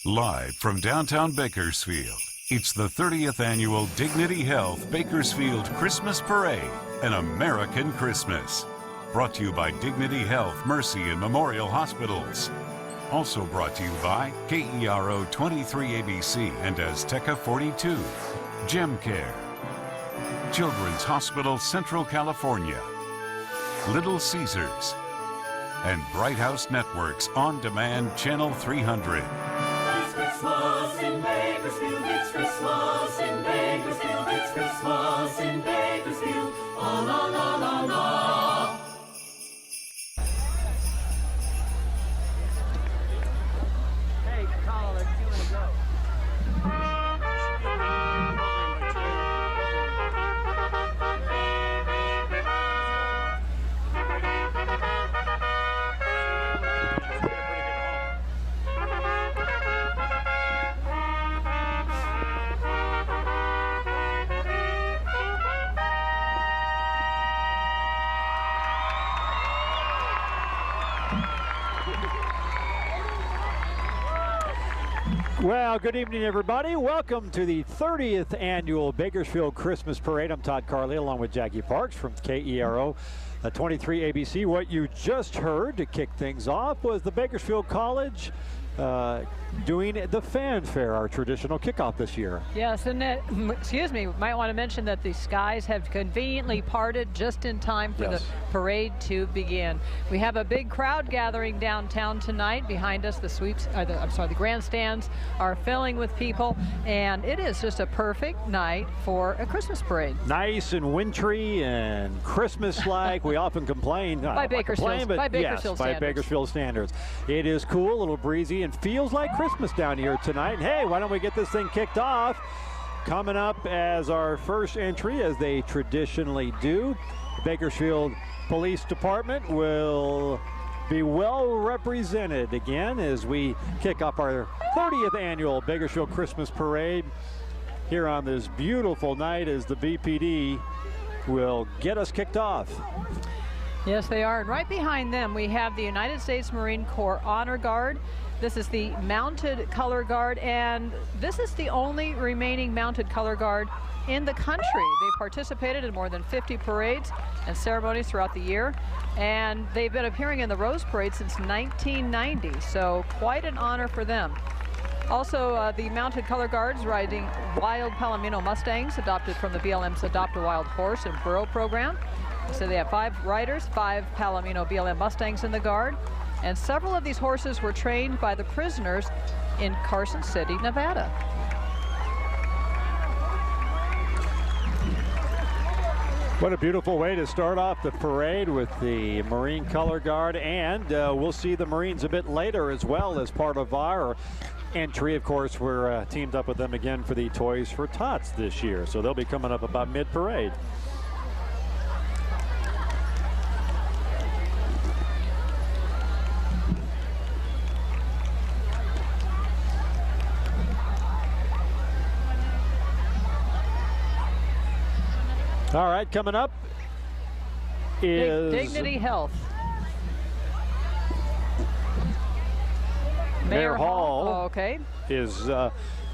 Live from downtown Bakersfield, it's the 30th annual Dignity Health Bakersfield Christmas Parade, an American Christmas. Brought to you by Dignity Health, Mercy, and Memorial Hospitals. Also brought to you by KERO 23ABC and Azteca 42, Gem Care, Children's Hospital Central California, Little Caesars, and Bright House Networks On Demand Channel 300. It's Christmas in Bakersfield, it's Christmas in Bakersfield, it's Christmas in Bakersfield, la la la la la. Hey, caller, you want to go? Well, good evening, everybody. Welcome to the 30th annual Bakersfield Christmas Parade. I'm Todd Carley, along with Jackie Parks from KERO 23 ABC. What you just heard to kick things off was the Bakersfield College doing the fanfare, our traditional kickoff this year. Yes, and excuse me, might want to mention that the skies have conveniently parted just in time for the parade to begin. We have a big crowd gathering downtown tonight. Behind us, the grandstands are filling with people, and it is just a perfect night for a Christmas parade. Nice and wintry and Christmas-like. We often complain by Bakersfield standards. It is cool, a little breezy, and feels like Christmas down here tonight. And hey, why don't we get this thing kicked off? Coming up as our first entry, as they traditionally do, the Bakersfield Police Department will be well represented again as we kick off our 30th annual Bakersfield Christmas Parade here on this beautiful night, as the BPD will get us kicked off. Yes, they are. And right behind them, we have the United States Marine Corps Honor Guard. This is the Mounted Color Guard, and this is the only remaining Mounted Color Guard in the country. They've participated in more than 50 parades and ceremonies throughout the year, and they've been appearing in the Rose Parade since 1990, so quite an honor for them. Also, the Mounted Color Guards riding wild Palomino Mustangs, adopted from the BLM's Adopt a Wild Horse and Burro program. So they have 5 riders, 5 Palomino BLM Mustangs in the Guard, and several of these horses were trained by the prisoners in Carson City, Nevada. What a beautiful way to start off the parade with the Marine Color Guard, and we'll see the Marines a bit later as well as part of our entry. Of course, we're teamed up with them again for the Toys for Tots this year, so they'll be coming up about mid-parade. All right, coming up is Dignity Health. Mayor Hall is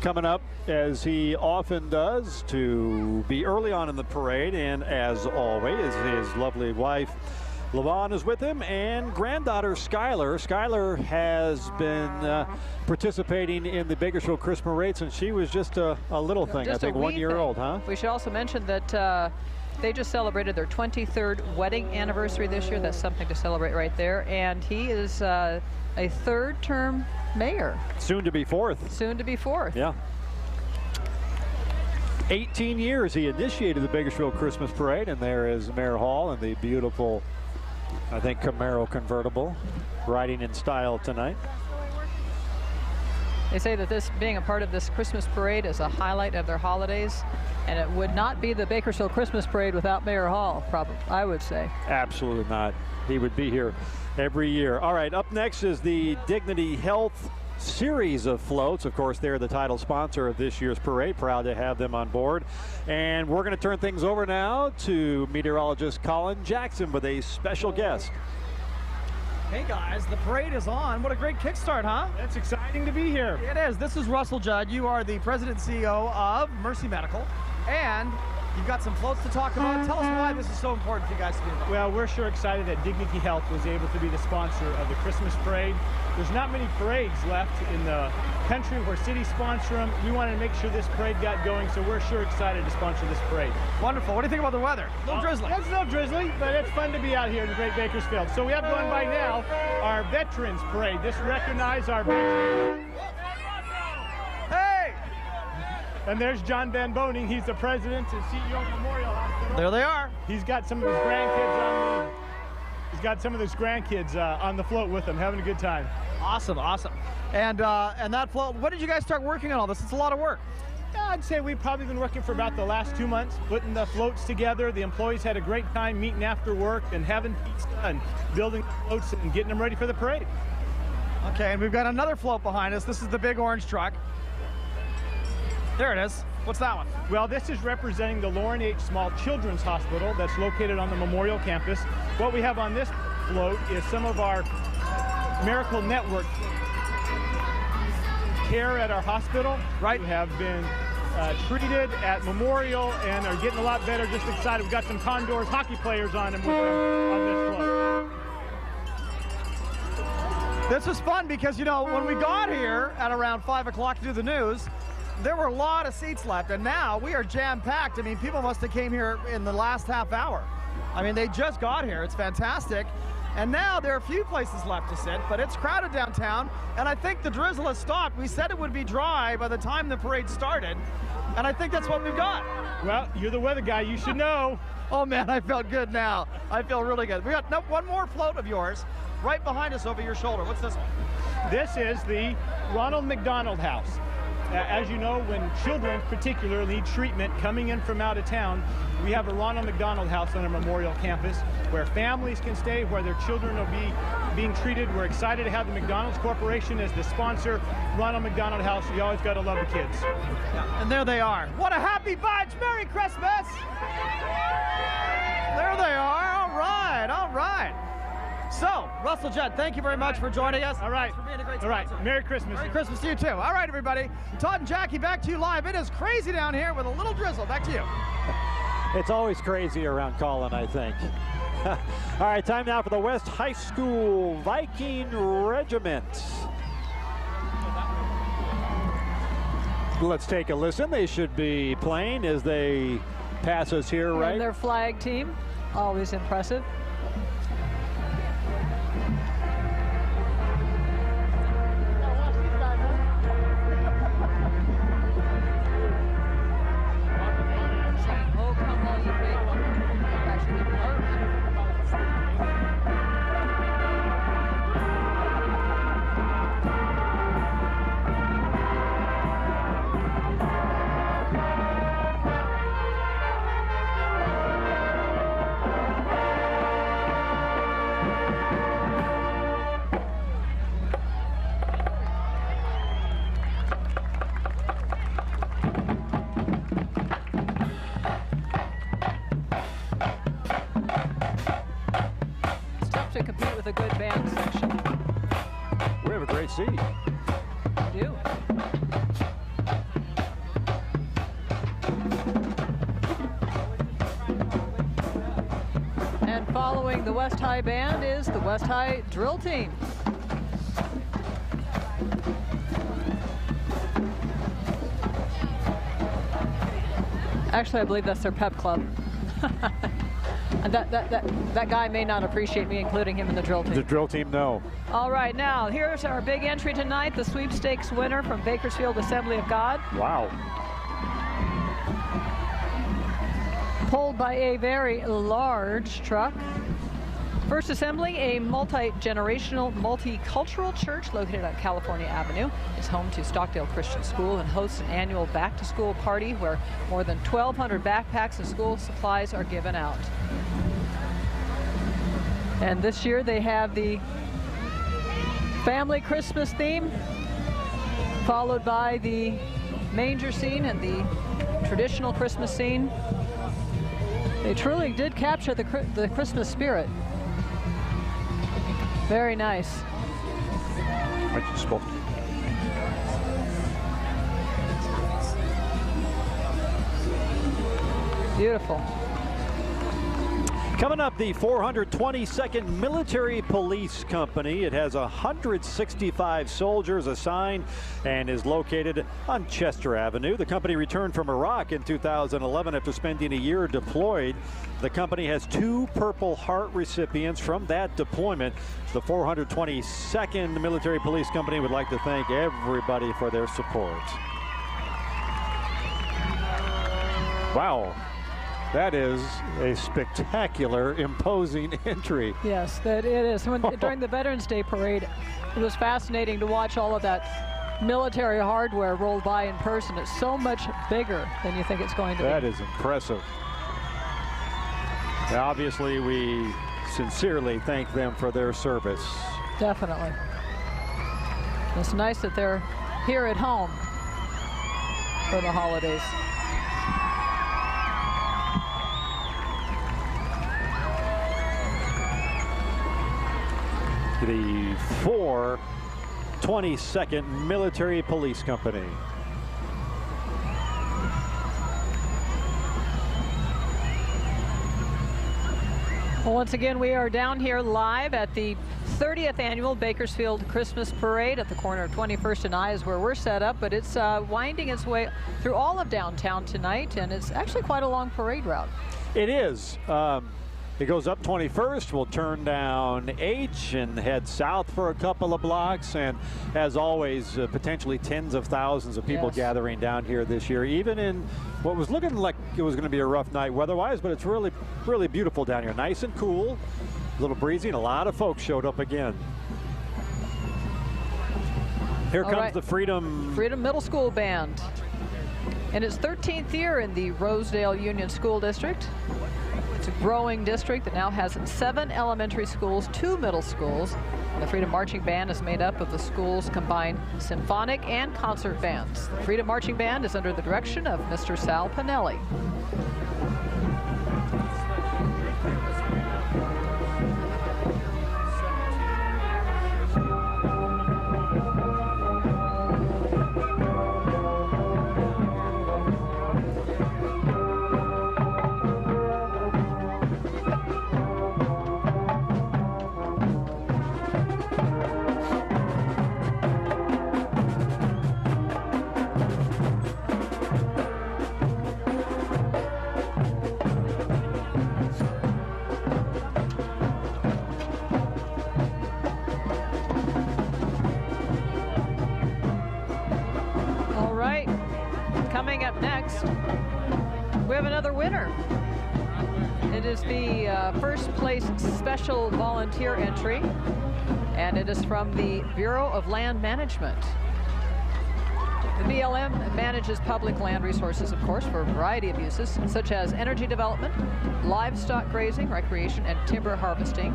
coming up, as he often does, to be early on in the parade, and as always, his lovely wife LaVon is with him, and granddaughter Skylar. Skylar has been participating in the Bakersfield Christmas Parade since she was just a little thing, I think 1 year old, huh? We should also mention that they just celebrated their 23rd wedding anniversary this year. That's something to celebrate right there. And he is a third-term mayor. Soon to be fourth. Soon to be fourth. Yeah. 18 years he initiated the Bakersfield Christmas Parade, and there is Mayor Hall in the beautiful, I think, Camaro convertible, riding in style tonight. They say that this, being a part of this Christmas parade, is a highlight of their holidays, and it would not be the Bakersfield Christmas Parade without Mayor Hall, probably, I would say. Absolutely not. He would be here every year. All right, up next is the Dignity Health series of floats. Of course, they're the title sponsor of this year's parade. Proud to have them on board. And we're going to turn things over now to meteorologist Colin Jackson with a special guest. Hey guys, the parade is on. What a great kickstart, huh? It's exciting to be here. It is. This is Russell Judd. You are the president and CEO of Mercy Medical, and you've got some floats to talk about. Tell us why this is so important for you guys to be involved. Well, we're sure excited that Dignity Health was able to be the sponsor of the Christmas parade. There's not many parades left in the country where cities sponsor them. We wanted to make sure this parade got going, so we're sure excited to sponsor this parade. Wonderful. What do you think about the weather? A little drizzly. It's a little drizzly, but it's fun to be out here in the great Bakersfield. So we have going by now our Veterans Parade. This recognizes our veterans. Hey! And there's John Van Boning. He's the president and CEO of Memorial Hospital. There they are. He's got some of his grandkids on the on the float with him, having a good time. Awesome, awesome. And that float, when did you guys start working on all this? It's a lot of work. I'd say we've probably been working for about the last 2 months, putting the floats together. The employees had a great time meeting after work and having pizza and building the floats and getting them ready for the parade. Okay, and we've got another float behind us. This is the big orange truck. There it is. What's that one? Well, this is representing the Lauren H. Small Children's Hospital that's located on the Memorial campus. What we have on this float is some of our Miracle Network care at our hospital. Right. Who have been treated at Memorial and are getting a lot better. Just excited. We've got some Condors hockey players on them on this float. This was fun because, you know, when we got here at around 5 o'clock to do the news, there were a lot of seats left, and now we are jam-packed. I mean, people must have came here in the last half hour. I mean, they just got here. It's fantastic. And now there are a few places left to sit, but it's crowded downtown, and I think the drizzle has stopped. We said it would be dry by the time the parade started, and I think that's what we've got. Well, you're the weather guy. You should know. Oh, man, I felt good now. I feel really good. We got one more float of yours right behind us over your shoulder. What's this one? This is the Ronald McDonald House. As you know, when children particularly need treatment coming in from out of town, we have a Ronald McDonald House on our Memorial campus where families can stay, where their children will be being treated. We're excited to have the McDonald's Corporation as the sponsor. Ronald McDonald House, you always got to love the kids. Yeah, and there they are. What a happy bunch! Merry Christmas! There they are. All right, all right. So, Russell Judd, thank you very much for joining us. All right. Thanks for being a great All right. sponsor. Merry Christmas. Merry Christmas to you, too. All right, everybody. Todd and Jackie, back to you live. It is crazy down here with a little drizzle. Back to you. It's always crazy around Colin, I think. All right, time now for the West High School Viking Regiment. Let's take a listen. They should be playing as they pass us here, right? And their flag team, always impressive. To compete with a good band section. We have a great seat. We do. And following the West High Band is the West High Drill Team. Actually, I believe that's their pep club. And that guy may not appreciate me including him in the drill team. The drill team, no. All right, now here's our big entry tonight, the sweepstakes winner from Bakersfield Assembly of God. Wow. Pulled by a very large truck. First Assembly, a multi-generational, multicultural church located on California Avenue. It's home to Stockdale Christian School and hosts an annual back-to-school party where more than 1,200 backpacks and school supplies are given out. And this year they have the family Christmas theme, followed by the manger scene and the traditional Christmas scene. They truly did capture the Christmas spirit. Very nice. I just spoke. Beautiful. Coming up, the 422nd Military Police Company. It has 165 soldiers assigned and is located on Chester Avenue. The company returned from Iraq in 2011 after spending a year deployed. The company has 2 Purple Heart recipients from that deployment. The 422nd Military Police Company would like to thank everybody for their support. Wow. That is a spectacular, imposing entry. Yes, that it is. During the Veterans Day parade, it was fascinating to watch all of that military hardware roll by in person. It's so much bigger than you think it's going to be. That is impressive. Now, obviously, we sincerely thank them for their service. Definitely. It's nice that they're here at home for the holidays. The 422nd Military Police Company. Well, once again, we are down here live at the 30th annual Bakersfield Christmas Parade at the corner of 21st and I is where we're set up, but it's winding its way through all of downtown tonight, and it's actually quite a long parade route. It is. It goes up 21st, we'll turn down H and head south for a couple of blocks, and as always, potentially tens of thousands of people gathering down here this year, even in what was looking like it was going to be a rough night weather-wise, but it's really, really beautiful down here. Nice and cool, a little breezy, and a lot of folks showed up again. Here comes the Freedom Middle School Band. In its 13th year in the Rosedale Union School District. It's a growing district that now has 7 elementary schools, 2 middle schools. And the Freedom Marching Band is made up of the school's combined symphonic and concert bands. The Freedom Marching Band is under the direction of Mr. Sal Pinelli. Coming up next, we have another winner. It is the first place special volunteer entry, and it is from the Bureau of Land Management. The BLM manages public land resources, of course, for a variety of uses, such as energy development, livestock grazing, recreation, and timber harvesting.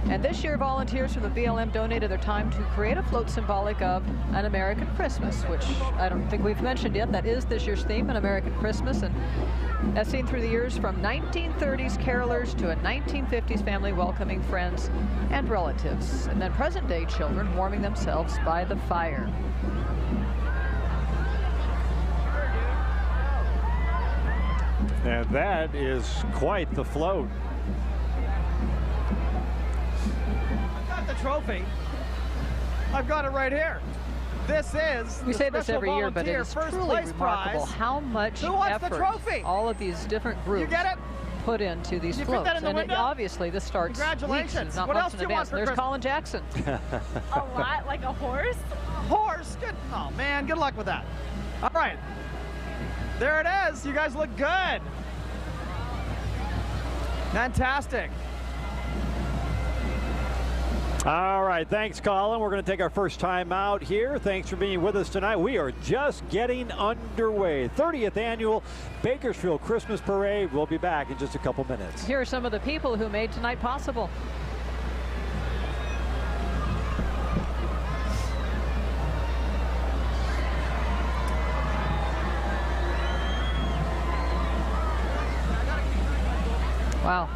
And this year, volunteers from the BLM donated their time to create a float symbolic of an American Christmas, which I don't think we've mentioned yet. That is this year's theme, an American Christmas. And as seen through the years, from 1930s carolers to a 1950s family welcoming friends and relatives. And then present-day children warming themselves by the fire. And that is quite the float. The trophy. I've got it right here. This is we say this every year, but it is truly remarkable how much effort all of these different groups put into these floats. And obviously this starts weeks, not months in advance. There's Colin Jackson. A lot, like a horse? Horse? Good. Oh man, good luck with that. All right. There it is. You guys look good. Fantastic. All right, thanks, Colin. We're going to take our first time out here. Thanks for being with us tonight. We are just getting underway. 30th annual Bakersfield Christmas Parade. We'll be back in just a couple minutes. Here are some of the people who made tonight possible. Wow.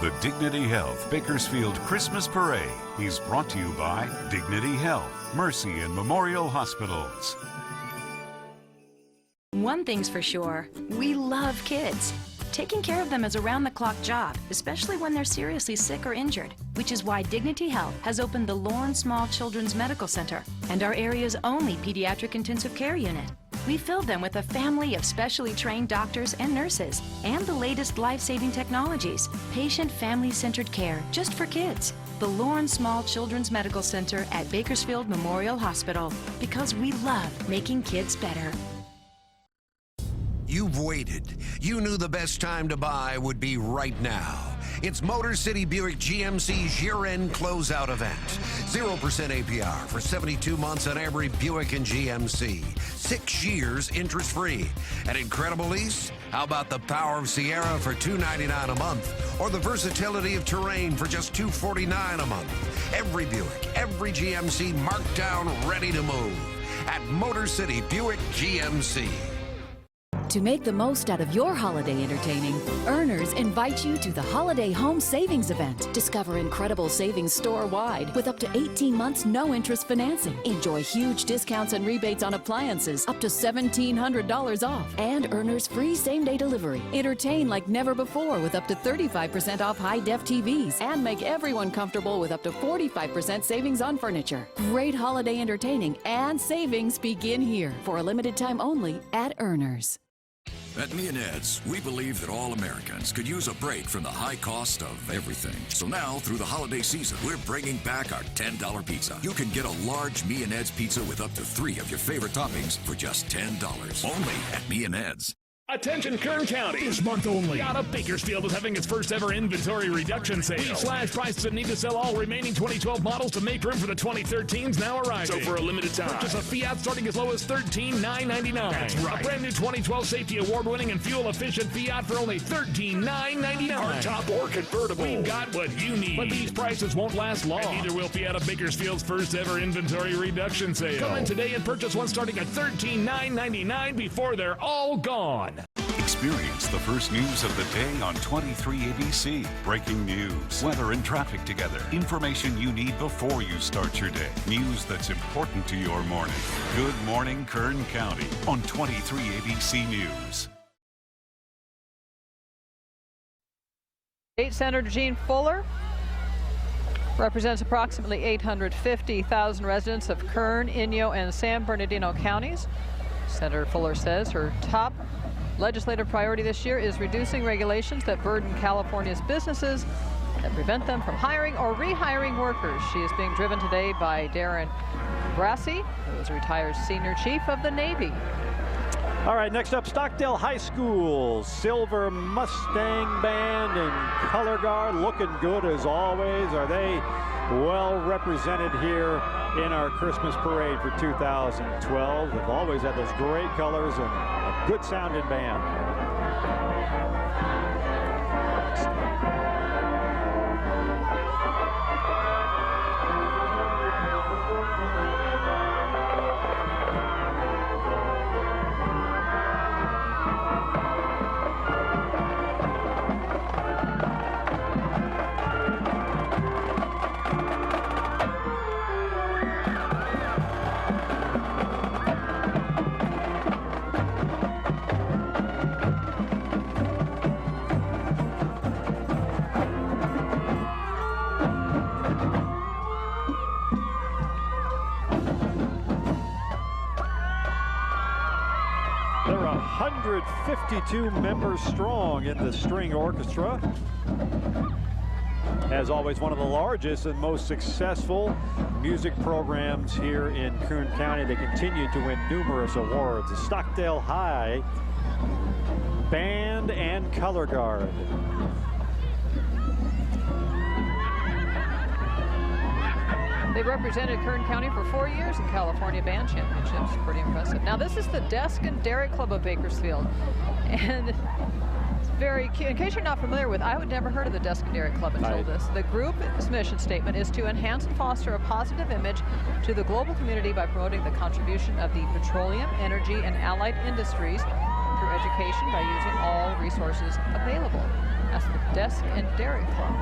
The Dignity Health Bakersfield Christmas Parade is brought to you by Dignity Health, Mercy, and Memorial Hospitals. One thing's for sure, we love kids. Taking care of them is a round-the-clock job, especially when they're seriously sick or injured, which is why Dignity Health has opened the Lawrence Small Children's Medical Center and our area's only pediatric intensive care unit. We filled them with a family of specially trained doctors and nurses and the latest life-saving technologies. Patient family-centered care just for kids. The Lawrence Small Children's Medical Center at Bakersfield Memorial Hospital, because we love making kids better. You've waited. You knew the best time to buy would be right now. It's Motor City Buick GMC's year-end closeout event. 0% APR for 72 months on every Buick and GMC. 6 years interest-free. An incredible lease? How about the power of Sierra for $299 a month? Or the versatility of Terrain for just $249 a month? Every Buick, every GMC marked down, ready to move. At Motor City Buick GMC. To make the most out of your holiday entertaining, Earners invite you to the Holiday Home Savings Event. Discover incredible savings store-wide with up to 18 months no-interest financing. Enjoy huge discounts and rebates on appliances, up to $1,700 off. And Earners free same-day delivery. Entertain like never before with up to 35% off high-def TVs. And make everyone comfortable with up to 45% savings on furniture. Great holiday entertaining and savings begin here for a limited time only at Earners. At Me and Ed's, we believe that all Americans could use a break from the high cost of everything. So now, through the holiday season, we're bringing back our $10 pizza. You can get a large Me and Ed's pizza with up to 3 of your favorite toppings for just $10. Only at Me and Ed's. Attention Kern County. This month only. Got Bakersfield is having its first ever inventory reduction sale. We slash prices and need to sell all remaining 2012 models to make room for the 2013s now arriving. So for a limited time, purchase a Fiat starting as low as $13,999. That's right. A brand new 2012 safety award-winning and fuel-efficient Fiat for only $13,999. Hardtop or convertible. We've got what you need. But these prices won't last long. And neither will Fiat Bakersfield's first ever inventory reduction sale. Come in today and purchase one starting at $13,999 before they're all gone. Experience the first news of the day on 23 ABC. Breaking news, weather and traffic together. Information you need before you start your day. News that's important to your morning. Good morning, Kern County on 23 ABC News. State Senator Jean Fuller represents approximately 850,000 residents of Kern, Inyo, and San Bernardino counties. Senator Fuller says her top legislative priority this year is reducing regulations that burden California's businesses that prevent them from hiring or rehiring workers. She is being driven today by Darren Grassi, who is a retired senior chief of the Navy. All right, next up, Stockdale High School. Silver Mustang Band and Color Guard looking good as always. Are they well represented here in our Christmas parade for 2012? They've always had those great colors and a good sounding band. They're 152 members strong in the string orchestra. As always, one of the largest and most successful music programs here in Kern County. They continue to win numerous awards. The Stockdale High Band and Color Guard. They represented Kern County for 4 years in California Band Championships. Pretty impressive. Now this is the Desk and Derrick Club of Bakersfield. And it's very cute. In case you're not familiar with, I would never heard of the Desk and Derrick Club until this. The group's mission statement is to enhance and foster a positive image to the global community by promoting the contribution of the petroleum, energy, and allied industries through education by using all resources available. That's the Desk and Dairy Club.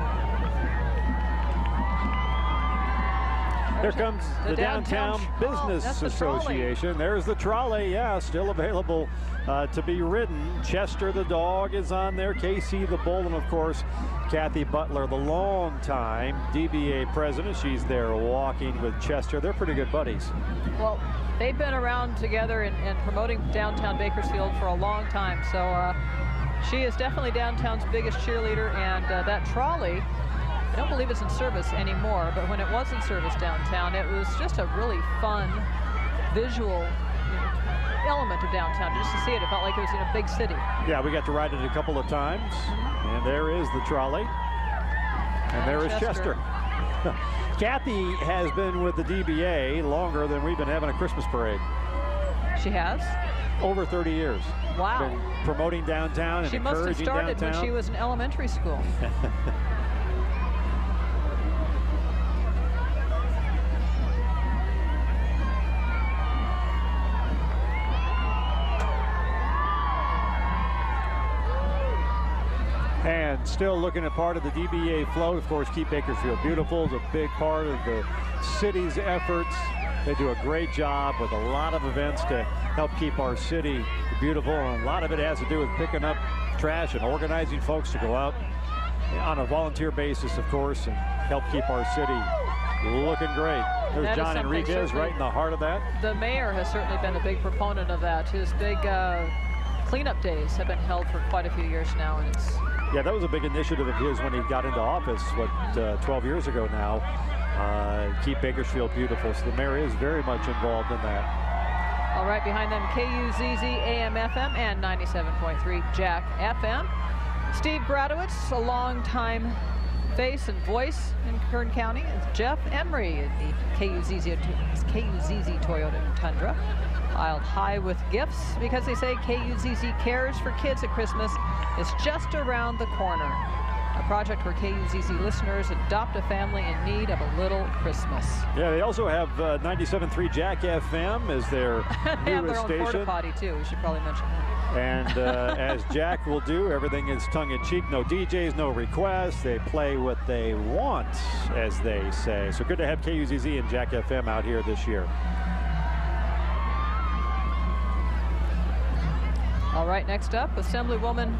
Here comes the Downtown Business that's the Association. There's the trolley, yeah, still available to be ridden. Chester the dog is on there. Casey the bull, and of course, Kathy Butler, the longtime DBA president. She's there walking with Chester. They're pretty good buddies. Well, they've been around together and promoting downtown Bakersfield for a long time. So she is definitely downtown's biggest cheerleader, and that trolley, I don't believe it's in service anymore, but when it was in service downtown, it was just a really fun visual element of downtown. Just to see it, it felt like it was in a big city. Yeah, we got to ride it a couple of times, and there is the trolley, and there is Chester. Kathy has been with the DBA longer than we've been having a Christmas parade. She has? Over 30 years. Wow. Been promoting downtown and she must have started downtown. when she was in elementary school. And still looking at part of the DBA float. Of course, Keep Bakersfield Beautiful is a big part of the city's efforts. They do a great job with a lot of events to help keep our city beautiful. And a lot of it has to do with picking up trash and organizing folks to go out on a volunteer basis, of course, and help keep our city looking great. There's John Enriquez right in the heart of that. The mayor has certainly been a big proponent of that. His big cleanup days have been held for quite a few years now, and it's... Yeah, that was a big initiative of his when he got into office, 12 years ago now. Keep Bakersfield Beautiful. So the mayor is very much involved in that. All right, behind them, KUZZ AM FM and 97.3 Jack FM. Steve Gradowitz, a longtime face and voice in Kern County. It's Jeff Emery at the KUZZ Toyota Tundra. Piled high with gifts because they say KUZZ cares for kids at Christmas is just around the corner. A project where KUZZ listeners adopt a family in need of a little Christmas. Yeah, they also have 97.3 Jack FM as their they have newest their own station. porta potty too. We should probably mention that. And as Jack will do, everything is tongue-in-cheek. No DJs, no requests. They play what they want, as they say. So good to have KUZZ and Jack FM out here this year. All right, next up, Assemblywoman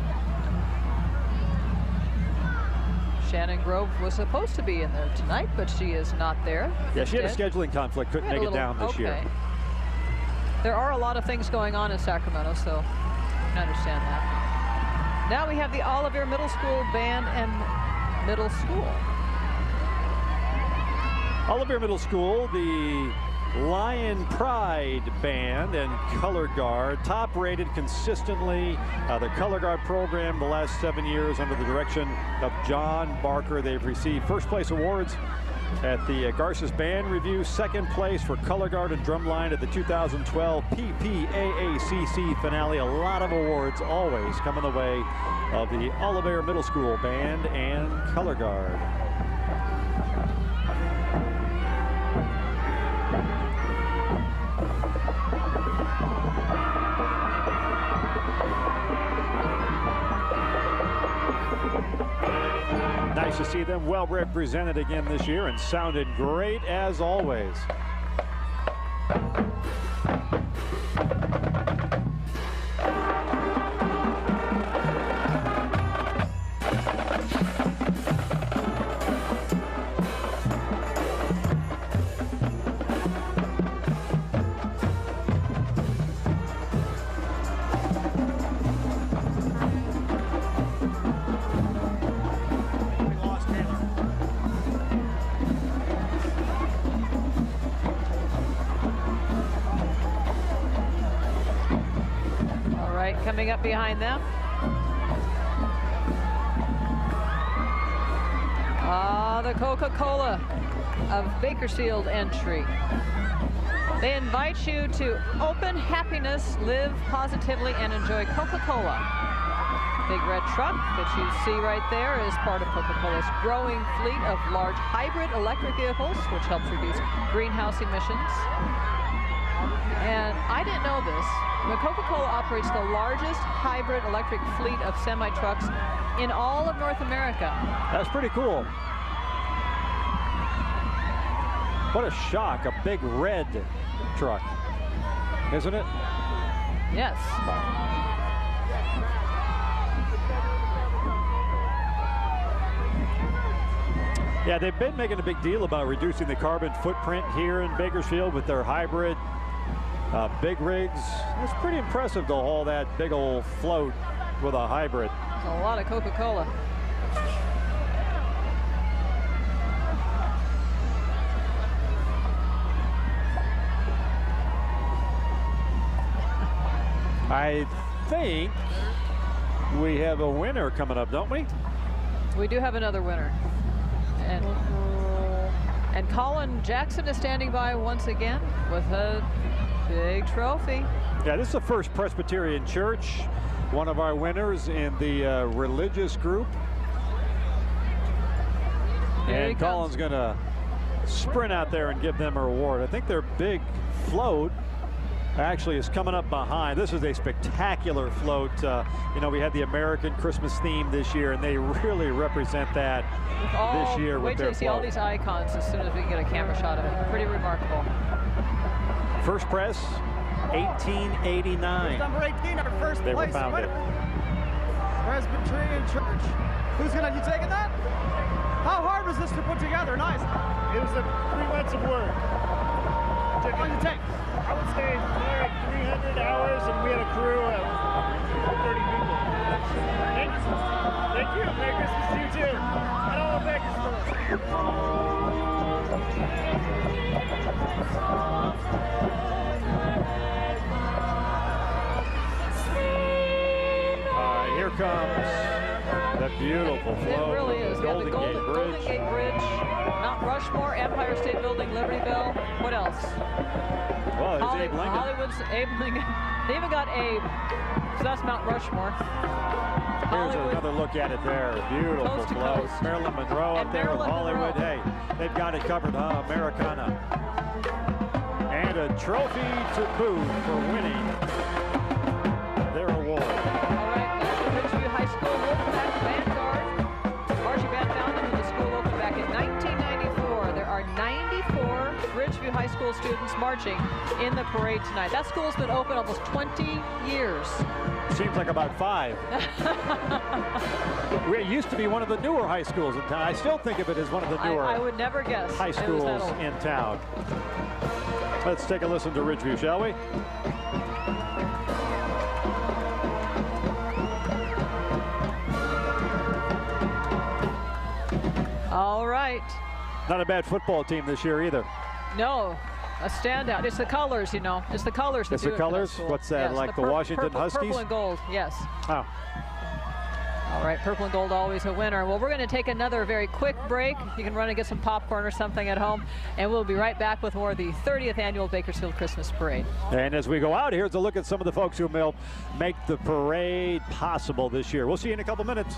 Shannon Grove was supposed to be in there tonight, but she is not there. Yeah, she had a scheduling conflict, couldn't make it down this year. There are a lot of things going on in Sacramento, so I can understand that. Now we have the Oliver Middle School Band and Middle School. Oliver Middle School, the Lion Pride Band and Color Guard, top rated consistently. The Color Guard program the last 7 years under the direction of John Barker. They've received first place awards at the Garces Band Review, second place for Color Guard and Drumline at the 2012 PPAACC finale. A lot of awards always coming the way of the Oliver Middle School Band and Color Guard. Nice to see them well represented again this year and sounded great as always. Coming up behind them. The Coca-Cola of Bakersfield entry. They invite you to open happiness, live positively, and enjoy Coca-Cola. Big red truck that you see right there is part of Coca-Cola's growing fleet of large hybrid electric vehicles, which helps reduce greenhouse emissions. And I didn't know this, but Coca-Cola operates the largest hybrid electric fleet of semi-trucks in all of North America. That's pretty cool. What a shock, a big red truck, isn't it? Yes. Yeah, they've been making a big deal about reducing the carbon footprint here in Bakersfield with their hybrid big rigs. It's pretty impressive to haul that big old float with a hybrid. It's a lot of Coca-Cola. I think we have a winner coming up, don't we? We do have another winner. And Colin Jackson is standing by once again with a big trophy. Yeah, this is the First Presbyterian Church, one of our winners in the religious group. And Colin's going to sprint out there and give them a reward. I think their big float actually is coming up behind. This is a spectacular float. You know, we had the American Christmas theme this year, and they really represent that this year with their float. Wait till you see all these icons as soon as we can get a camera shot of it. Pretty remarkable. First press, 1889. Number 18, our first they place were founded. Presbyterian Church. Who's going to be taking that? How hard was this to put together? Nice. It was 3 months of work. How long did it take? I would say like 300 hours, and we had a crew of 30 people. Thank you. Thank you. Merry Christmas to you too. I don't want Bakersfield. Here comes the beautiful float. It really is. Golden Golden Gate Bridge, Mount Rushmore, Empire State Building, Liberty Bell. What else? Well, there's Abe Lincoln. Hollywood's Abe Lincoln. They even got Abe. So that's Mount Rushmore. Here's another look at it there. Beautiful float. Marilyn Monroe up there with Hollywood. Hey, they've got it covered, huh? Americana. And a trophy to boot for winning their award. High School Wolfpack Vanguard. Marching band founded when the school opened back in 1994. There are 94 Ridgeview High School students marching in the parade tonight. That school's been open almost 20 years. Seems like about 5. It used to be one of the newer high schools in town. I still think of it as one of the newer I would never guess high schools in town. Let's take a listen to Ridgeview, shall we? All right. Not a bad football team this year either. No, a standout. It's the colors, you know. It's the colors that it's do the it for colors? school. What's that, yes, like the Washington Huskies? Purple and gold, yes. Oh. All right, purple and gold always a winner. Well, we're going to take another very quick break. You can run and get some popcorn or something at home, and we'll be right back with more of the 30th Annual Bakersfield Christmas Parade. And as we go out, here's a look at some of the folks who will make the parade possible this year. We'll see you in a couple minutes.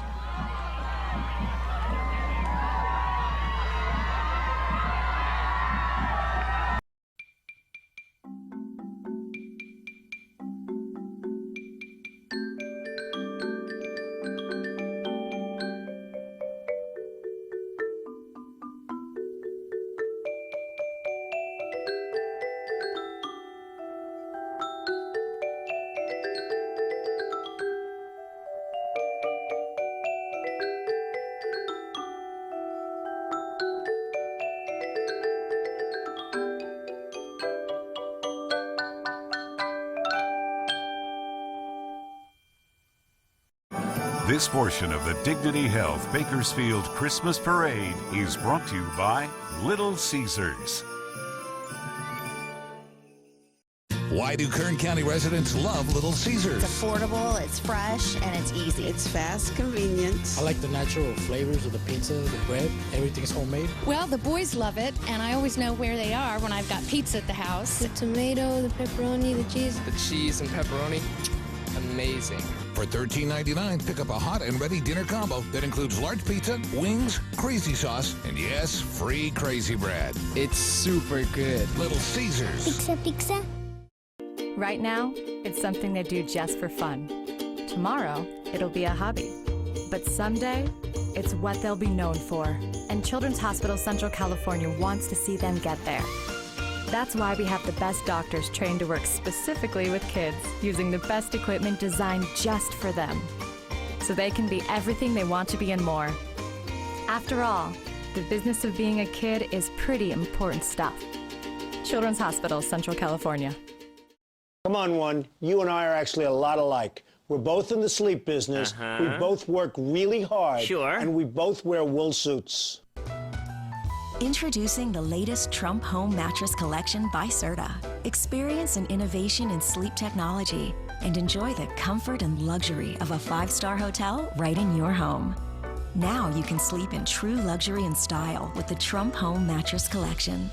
This portion of the Dignity Health Bakersfield Christmas Parade is brought to you by Little Caesars. Why do Kern County residents love Little Caesars? It's affordable, it's fresh, and it's easy. It's fast, convenient. I like the natural flavors of the pizza, the bread, everything's homemade. Well, the boys love it, and I always know where they are when I've got pizza at the house. The tomato, the pepperoni, the cheese. The cheese and pepperoni, amazing. For $13.99, pick up a hot and ready dinner combo that includes large pizza, wings, crazy sauce, and yes, free crazy bread. It's super good. Little Caesars. Pizza, pizza. Right now, it's something they do just for fun. Tomorrow, it'll be a hobby. But someday, it's what they'll be known for. And Children's Hospital Central California wants to see them get there. That's why we have the best doctors trained to work specifically with kids, using the best equipment designed just for them, so they can be everything they want to be and more. After all, the business of being a kid is pretty important stuff. Children's Hospital, Central California. Come on, one. You and I are actually a lot alike. We're both in the sleep business. We both work really hard. Sure. And we both wear wool suits. Introducing the latest Trump Home Mattress Collection by Serta. Experience an innovation in sleep technology and enjoy the comfort and luxury of a 5-star hotel right in your home. Now you can sleep in true luxury and style with the Trump Home Mattress Collection.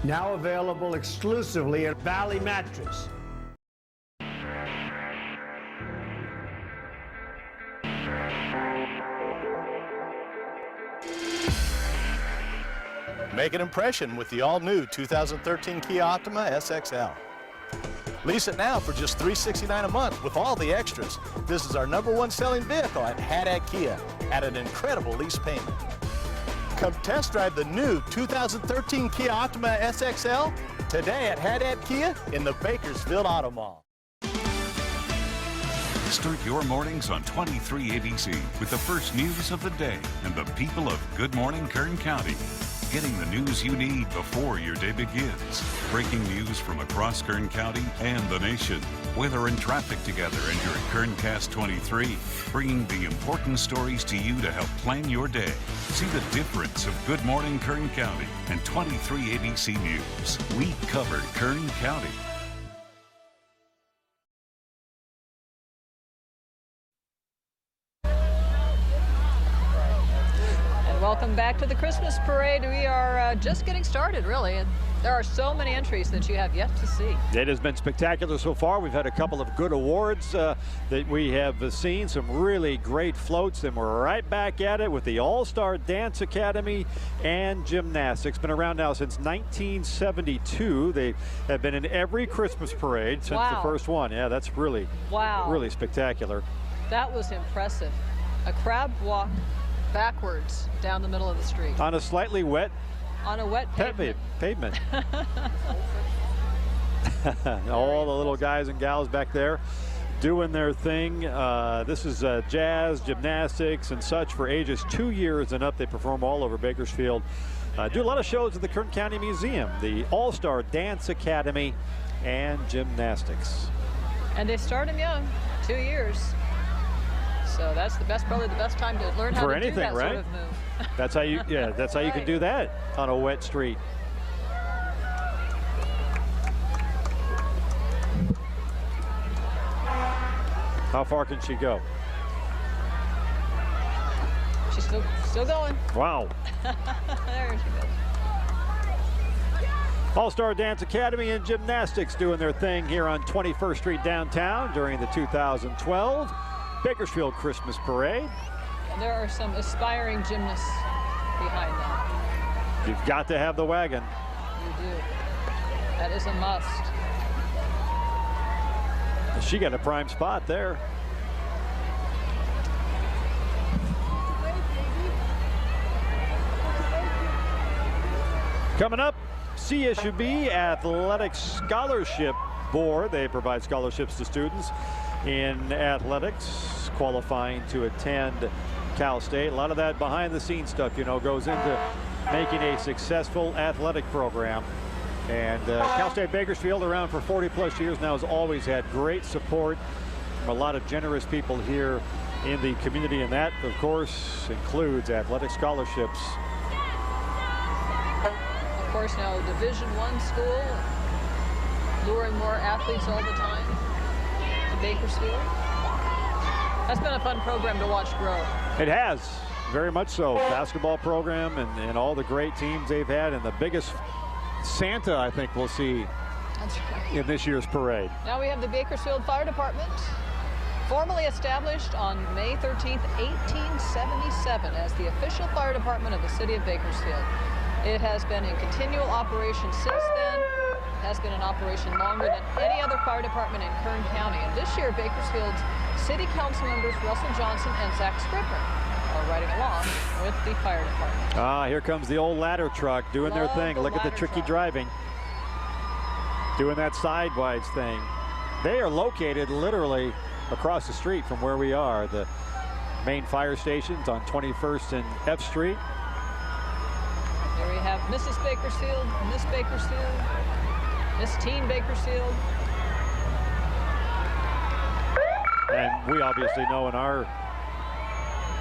Now available exclusively at Valley Mattress. Make an impression with the all-new 2013 Kia Optima SXL. Lease it now for just $369 a month with all the extras. This is our #1 selling vehicle at Haddad Kia at an incredible lease payment. Come test drive the new 2013 Kia Optima SXL today at Haddad Kia in the Bakersfield Auto Mall. Start your mornings on 23 ABC with the first news of the day and the people of Good Morning Kern County. Getting the news you need before your day begins. Breaking news from across Kern County and the nation. Weather and traffic together and your Kerncast 23. Bringing the important stories to you to help plan your day. See the difference of Good Morning Kern County and 23 ABC News. We cover Kern County. Welcome back to the Christmas Parade. We are just getting started, really. And there are so many entries that you have yet to see. It has been spectacular so far. We've had a couple of good awards that we have seen, some really great floats, and we're right back at it with the All-Star Dance Academy and Gymnastics. Been around now since 1972. They have been in every Christmas parade since the first one. Yeah, that's really, really spectacular. That was impressive. A crab walk backwards down the middle of the street. On a slightly wet pavement. All the little guys and gals back there doing their thing. This is jazz, gymnastics, and such for ages 2 years and up. They perform all over Bakersfield. Do a lot of shows at the Kern County Museum, the All-Star Dance Academy and Gymnastics. And they start them young, 2 years. So that's probably the best time to learn how to do that sort of move. That's how you, that's how you can do that on a wet street. How far can she go? She's still going. Wow. There she goes. All-Star Dance Academy and Gymnastics doing their thing here on 21st Street downtown during the 2012 Bakersfield Christmas Parade. And there are some aspiring gymnasts behind them. You've got to have the wagon. You do. That is a must. She got a prime spot there. Coming up, CSUB Athletic Scholarship Board. They provide scholarships to students in athletics qualifying to attend Cal State. A lot of that behind the scenes stuff, you know, goes into making a successful athletic program. And Cal State Bakersfield, around for 40+ years now, has always had great support from a lot of generous people here in the community, and that, of course, includes athletic scholarships. Of course, now Division I school, luring more athletes all the time to Bakersfield. That's been a fun program to watch grow. It has, very much so. Basketball program and all the great teams they've had, and the biggest Santa, I think, we'll see in this year's parade. Now we have the Bakersfield Fire Department, formally established on May 13th, 1877 as the official fire department of the city of Bakersfield. It has been in continual operation since then, has been in operation longer than any other fire department in Kern County. And this year, Bakersfield's City Council members Russell Johnson and Zach Scribner are riding along with the fire department. Ah, here comes the old ladder truck doing their thing. Look at the tricky driving. Doing that sidewise thing. They are located literally across the street from where we are. The main fire stations on 21st and F Street. There we have Mrs. Bakersfield, Miss Bakersfield, Miss Teen Bakersfield. And we obviously know in our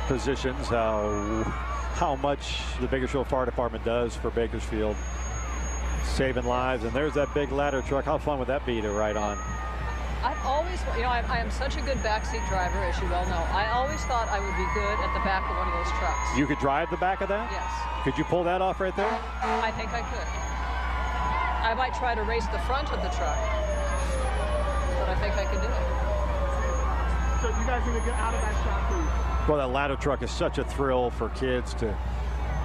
positions how much the Bakersfield Fire Department does for Bakersfield, saving lives. And there's that big ladder truck. How fun would that be to ride on? I've always, you know, I am such a good backseat driver, as you well know. I always thought I would be good at the back of one of those trucks. You could drive the back of that? Yes. Could you pull that off right there? I think I could. I might try to race the front of the truck, but I think I could do it. So you guys are going to get out of that shot, please. Well, that ladder truck is such a thrill for kids to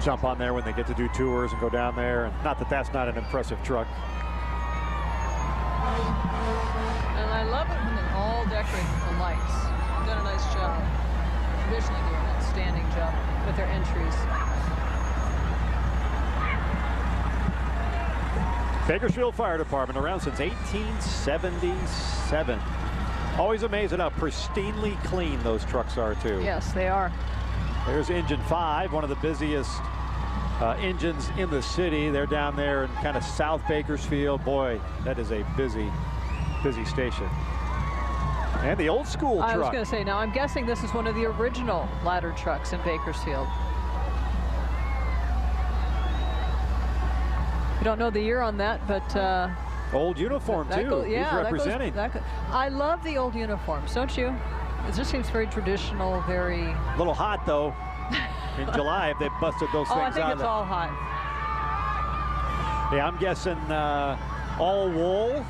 jump on there when they get to do tours and go down there. And not that that's not an impressive truck. And I love it when they're all decorated with the lights. They've done a nice job. Traditionally doing an outstanding job with their entries. Bakersfield Fire Department around since 1877. Always amazed at how pristinely clean those trucks are, too. Yes, they are. There's engine 5, one of the busiest engines in the city. They're down there in kind of South Bakersfield. Boy, that is a busy station. And the old school truck. I was going to say, now I'm guessing this is one of the original ladder trucks in Bakersfield. We don't know the year on that, but old uniform too. Yeah, he's representing. I love the old uniforms, don't you? It just seems very traditional, very. A little hot though. In July, if they busted those things out. I think it's all hot. Yeah, I'm guessing all wool.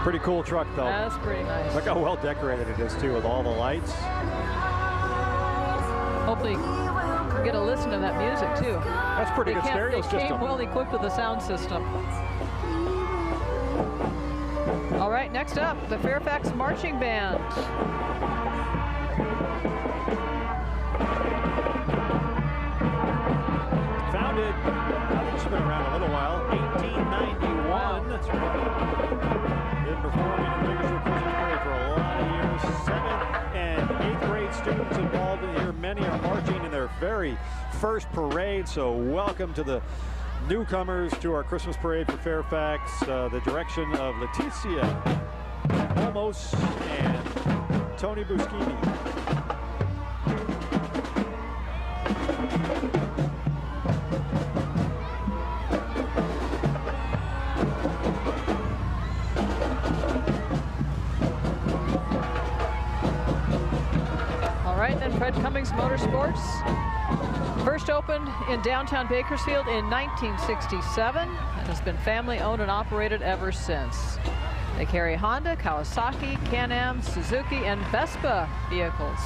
Pretty cool truck though. That's pretty nice. Look how well decorated it is too, with all the lights. Hopefully you get to listen to that music too. That's pretty good stereo system. They came well equipped with a sound system. All right, next up, the Fairfax Marching Band. Founded, I think it's been around a little while, 1891. That's right. Been performing in the Bakersfield Christmas Parade for a lot of years. 7th and 8th grade students involved in here. Many are marching in their very first parade, so welcome to the newcomers to our Christmas parade for Fairfax. The direction of Leticia Olmos and Tony Buschini. All right, then Fred Cummings Motorsports. First opened in downtown Bakersfield in 1967 and has been family owned and operated ever since. They carry Honda, Kawasaki, Can-Am, Suzuki, and Vespa vehicles.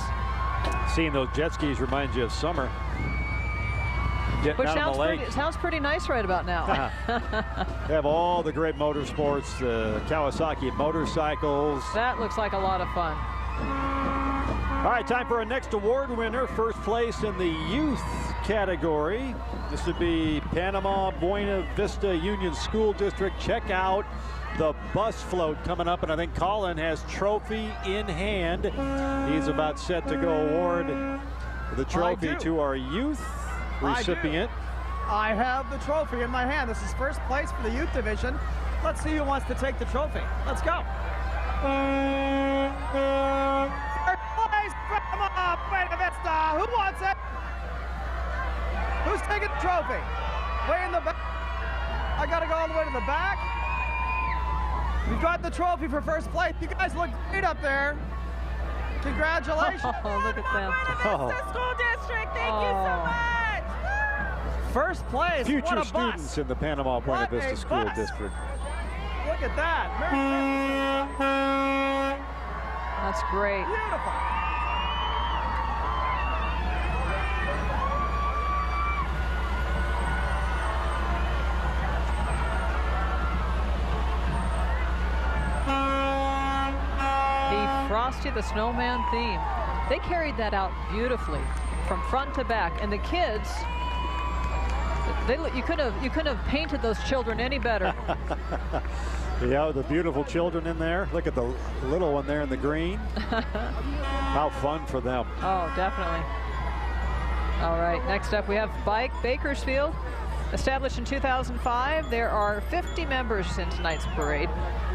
Seeing those jet skis reminds you of summer. Which sounds pretty nice right about now. They have all the great motorsports, the Kawasaki motorcycles. That looks like a lot of fun. All right, time for our next award winner. First place in the youth category. This would be Panama Buena Vista Union School District. Check out the bus float coming up, and I think Colin has trophy in hand. He's about set to go award the trophy to our youth recipient. I have the trophy in my hand. This is first place for the youth division. Let's see who wants to take the trophy. Let's go. First place, Panama Buena Vista. Who wants it? Who's taking the trophy? Way in the back. I got to go all the way to the back. We've got the trophy for first place. You guys look great up there. Congratulations. Oh, look at them. Oh. School District, thank you so much. First place. Future what a students bus. in the Panama Buena Vista School bus. District. Look at that. That's great. Beautiful. Frosty the Snowman theme. They carried that out beautifully from front to back, and the kids, you couldn't have painted those children any better. Yeah, the beautiful children in there. Look at the little one there in the green. How fun for them. Oh, definitely. All right, next up we have Bike Bakersfield. Established in 2005, there are 50 members in tonight's parade.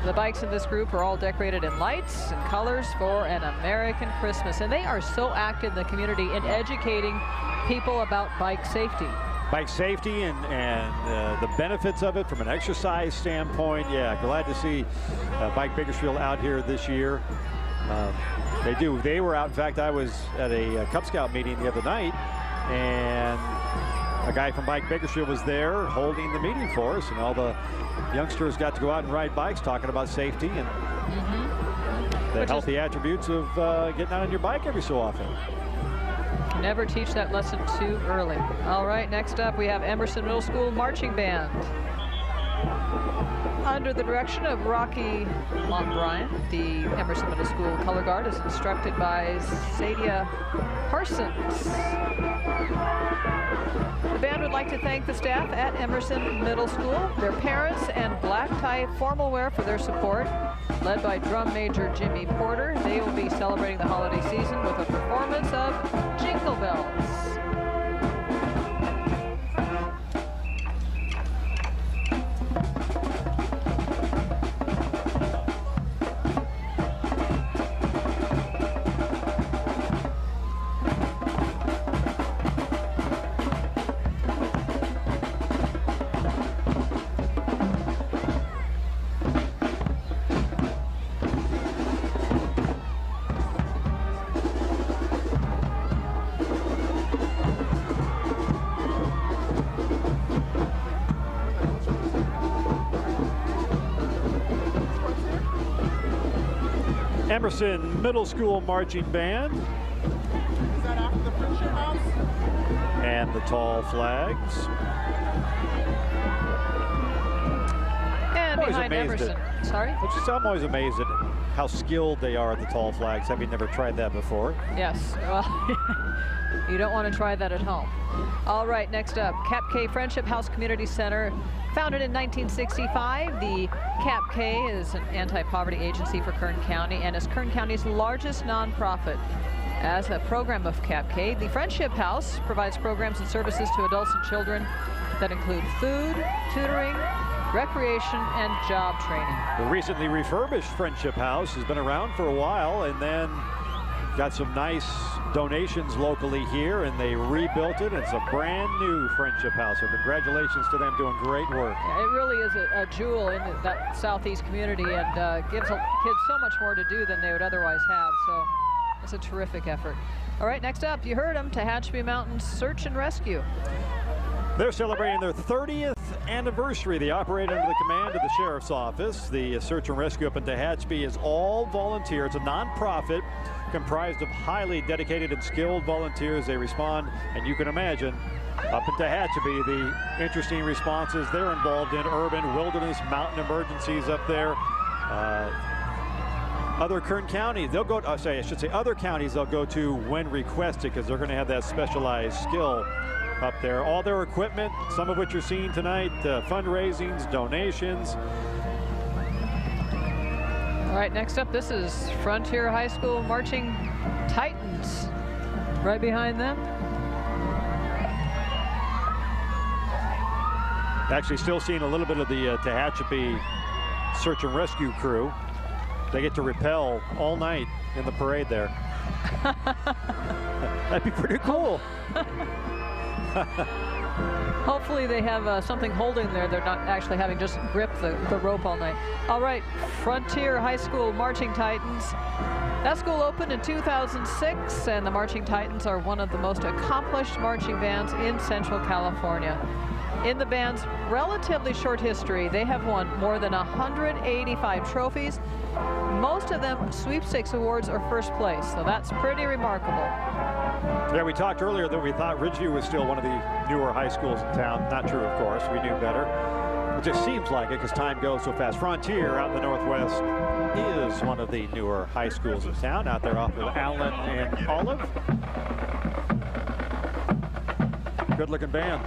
The bikes in this group are all decorated in lights and colors for an American Christmas, and they are so active in the community in educating people about bike safety. Bike safety and the benefits of it from an exercise standpoint. Yeah, glad to see Bike Bakersfield out here this year. They were out. In fact, I was at a Cub Scout meeting the other night, and a guy from Bike Bakersfield was there holding the meeting for us, and all the youngsters got to go out and ride bikes, talking about safety and the healthy attributes of getting out on your bike every so often. Never teach that lesson too early. All right, next up we have Emerson Middle School Marching Band. Under the direction of Rocky Montbryan, the Emerson Middle School Color Guard is instructed by Sadia Parsons. The band would like to thank the staff at Emerson Middle School, their parents, and black tie formal wear for their support. Led by drum major Jimmy Porter, they will be celebrating the holiday season with a performance of Jingle Bells. Emerson Middle School Marching Band. Is that after the Friendship House? And the tall flags. And behind Emerson. Sorry? I'm always amazed at how skilled they are at the tall flags. Have you never tried that before? Yes. Well, you don't want to try that at home. All right, next up, Cap K Friendship House Community Center. Founded in 1965, the Cap K is an anti-poverty agency for Kern County and is Kern County's largest nonprofit. As a program of Cap K, the Friendship House provides programs and services to adults and children that include food, tutoring, recreation, and job training. The recently refurbished Friendship House has been around for a while, and then got some nice donations locally here, and they rebuilt it. It's a brand new Friendship House, so congratulations to them, doing great work. Yeah, it really is a jewel in that southeast community, and gives kids so much more to do than they would otherwise have, so it's a terrific effort. All right, next up, you heard them, Tehachapi Mountains Search and Rescue. They're celebrating their 30th anniversary. They operate under the command of the Sheriff's Office. The Search and Rescue up in Tehachapi is all volunteer. It's a nonprofit comprised of highly dedicated and skilled volunteers. They respond, and you can imagine, up in Tehachapi, the interesting responses they're involved in: urban, wilderness, mountain emergencies up there. Other Kern counties, they'll go, other counties they'll go to when requested, because they're going to have that specialized skill up there. All their equipment, some of which you're seeing tonight, fundraisings, donations. All right, next up, this is Frontier High School Marching Titans. Right behind them. Actually still seeing a little bit of the Tehachapi Search and Rescue crew. They get to rappel all night in the parade there. That'd be pretty cool. Hopefully they have something holding there. They're not actually having just grip the rope all night. All right, Frontier High School Marching Titans. That school opened in 2006, and the Marching Titans are one of the most accomplished marching bands in Central California. In the band's relatively short history, they have won more than 185 trophies, most of them sweepstakes awards or first place, so that's pretty remarkable. Yeah, we talked earlier that we thought Ridgeview was still one of the newer high schools in town. Not true, of course. We knew better. It just seems like it because time goes so fast. Frontier out in the northwest is one of the newer high schools in town, out there off of Allen and Olive. Good-looking band.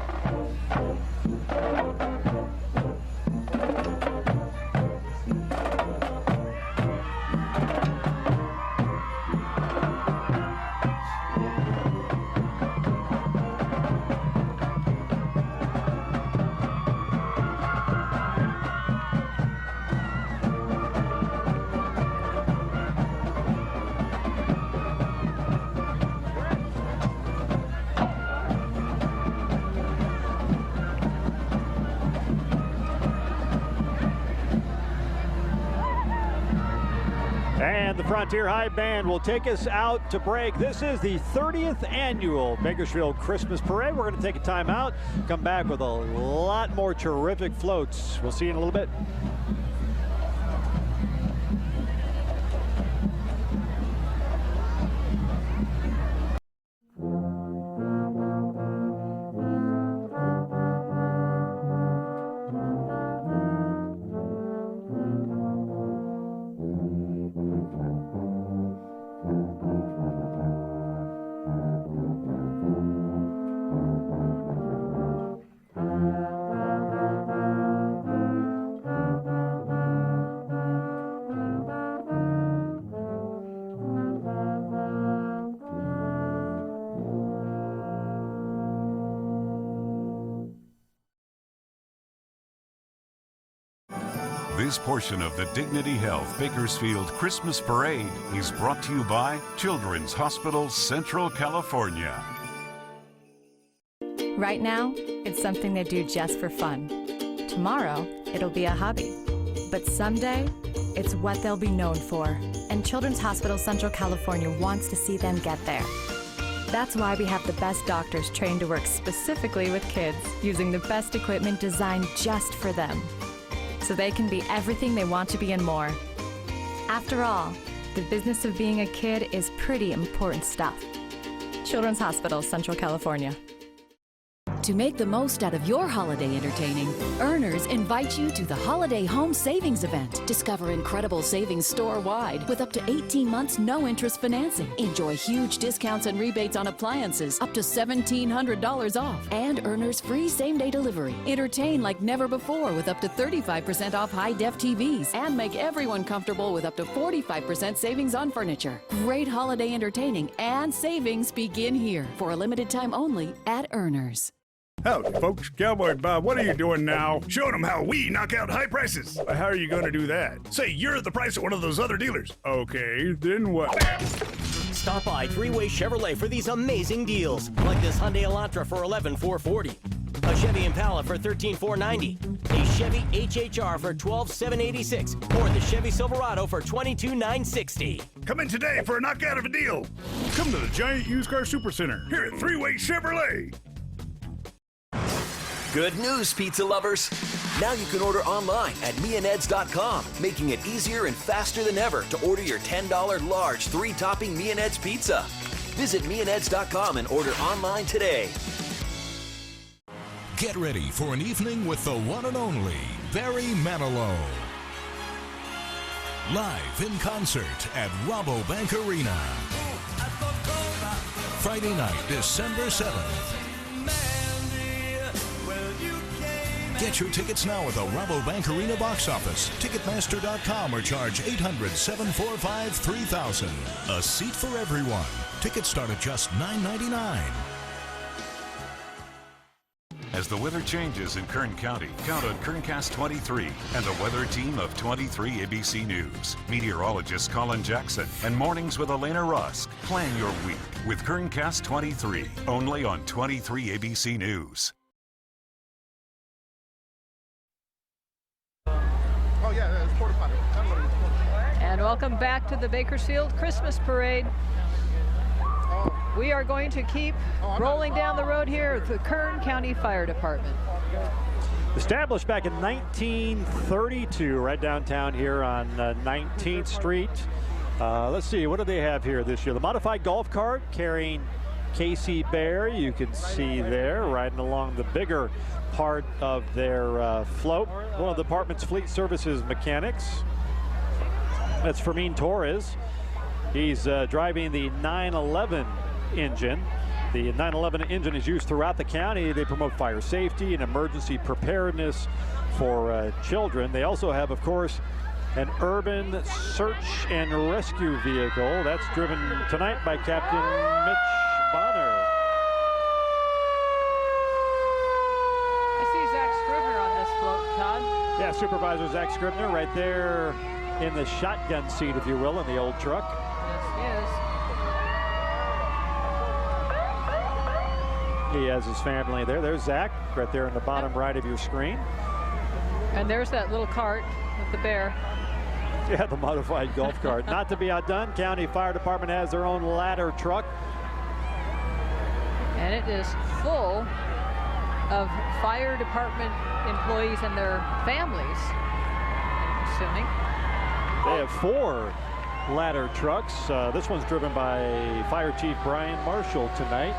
And the Frontier High Band will take us out to break. This is the 30th annual Bakersfield Christmas Parade. We're going to take a time out, come back with a lot more terrific floats. We'll see you in a little bit. This portion of the Dignity Health Bakersfield Christmas Parade is brought to you by Children's Hospital Central California. Right now, it's something they do just for fun. Tomorrow, it'll be a hobby. But someday, it's what they'll be known for. And Children's Hospital Central California wants to see them get there. That's why we have the best doctors trained to work specifically with kids, using the best equipment designed just for them, so they can be everything they want to be and more. After all, the business of being a kid is pretty important stuff. Children's Hospital, Central California. To make the most out of your holiday entertaining, Earners invite you to the Holiday Home Savings Event. Discover incredible savings store-wide with up to 18 months no-interest financing. Enjoy huge discounts and rebates on appliances, up to $1,700 off. And Earners free same-day delivery. Entertain like never before with up to 35% off high-def TVs. And make everyone comfortable with up to 45% savings on furniture. Great holiday entertaining and savings begin here for a limited time only at Earners. Howdy, folks. Cowboy Bob, what are you doing now? Showing them how we knock out high prices. How are you going to do that? Say you're the price of one of those other dealers. Okay, then what? Stop by Three-Way Chevrolet for these amazing deals, like this Hyundai Elantra for $11,440, a Chevy Impala for $13,490, a Chevy HHR for $12,786, or the Chevy Silverado for $22,960. Come in today for a knockout of a deal. Come to the Giant Used Car Supercenter here at Three-Way Chevrolet. Good news, pizza lovers. Now you can order online at meandeds.com, making it easier and faster than ever to order your $10 large 3-topping Me and Ed's pizza. Visit meandeds.com and order online today. Get ready for an evening with the one and only Barry Manilow. Live in concert at Rabobank Arena. Friday night, December 7th. Get your tickets now at the Rabobank Arena box office, Ticketmaster.com, or charge $800-745-3000. A seat for everyone. Tickets start at just $9.99. As the weather changes in Kern County, count on Kerncast 23 and the weather team of 23 ABC News. Meteorologist Colin Jackson and Mornings with Elena Rusk. Plan your week with Kerncast 23, only on 23 ABC News. And welcome back to the Bakersfield Christmas Parade. We are going to keep rolling down the road here at the Kern County Fire Department. Established back in 1932, right downtown here on 19th Street. Let's see, what do they have here this year? The modified golf cart carrying Casey Bear, you can see there, riding along the bigger part of their float. One of the department's fleet services mechanics. That's Fermin Torres. He's driving the 911 engine. The 911 engine is used throughout the county. They promote fire safety and emergency preparedness for children. They also have, of course, an urban search and rescue vehicle. That's driven tonight by Captain Mitch Bonner. I see Zach Scribner on this float, Todd. Yeah, Supervisor Zach Scribner right there in the shotgun seat, if you will, in the old truck. Yes, he is. He has his family there. There's Zach right there in the bottom right of your screen. And there's that little cart with the bear. Yeah, the modified golf cart. Not to be outdone, County Fire Department has their own ladder truck. And it is full of fire department employees and their families, I'm assuming. They have 4 ladder trucks. This one's driven by Fire Chief Brian Marshall tonight.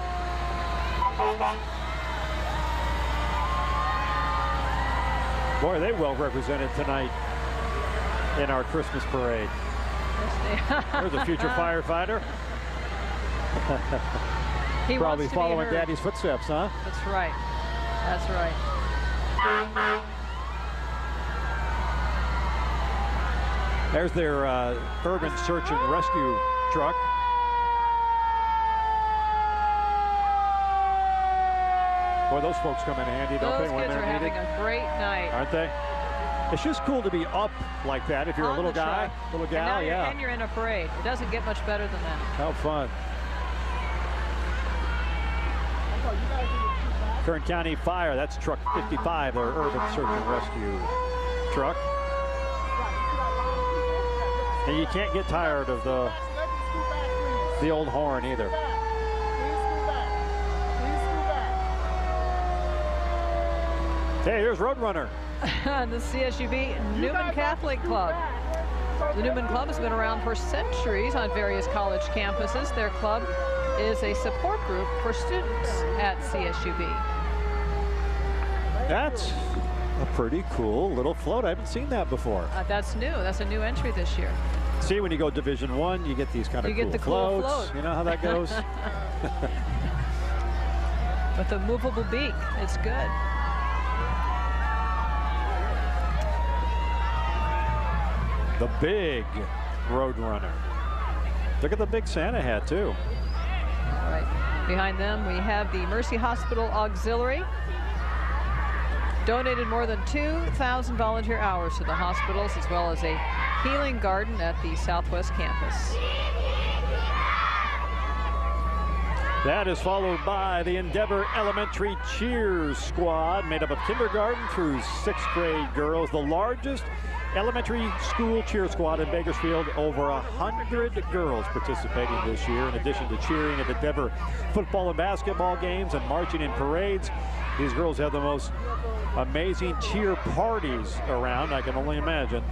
Boy, they well represented tonight in our Christmas parade. There's a future firefighter. He probably following Daddy's footsteps, huh? That's right. That's right. There's their urban search and rescue truck. Boy, those folks come in handy, don't they? Those kids are having a great night. Aren't they? It's just cool to be up like that if you're a little guy, little gal, yeah. And you're in a parade. It doesn't get much better than that. How fun. Kern County Fire, that's truck 55, their urban search and rescue truck. And you can't get tired of the old horn either. Hey, here's Roadrunner. The CSUB Newman Catholic Club. The Newman Club has been around for centuries on various college campuses. Their club is a support group for students at CSUB. That's a pretty cool little float. I haven't seen that before. That's new. That's a new entry this year. See, when you go Division I, you get these kind of cool floats. Cool float. You know how that goes? With a movable beak. It's good. The big Roadrunner. Look at the big Santa hat, too. All right. Behind them, we have the Mercy Hospital Auxiliary. Donated more than 2,000 volunteer hours to the hospitals, as well as a healing garden at the Southwest campus. That is followed by the Endeavor Elementary Cheers Squad, made up of kindergarten through 6th grade girls, the largest elementary school cheer squad in Bakersfield. Over 100 girls participating this year, in addition to cheering at Endeavor football and basketball games and marching in parades. These girls have the most amazing cheer parties around, I can only imagine.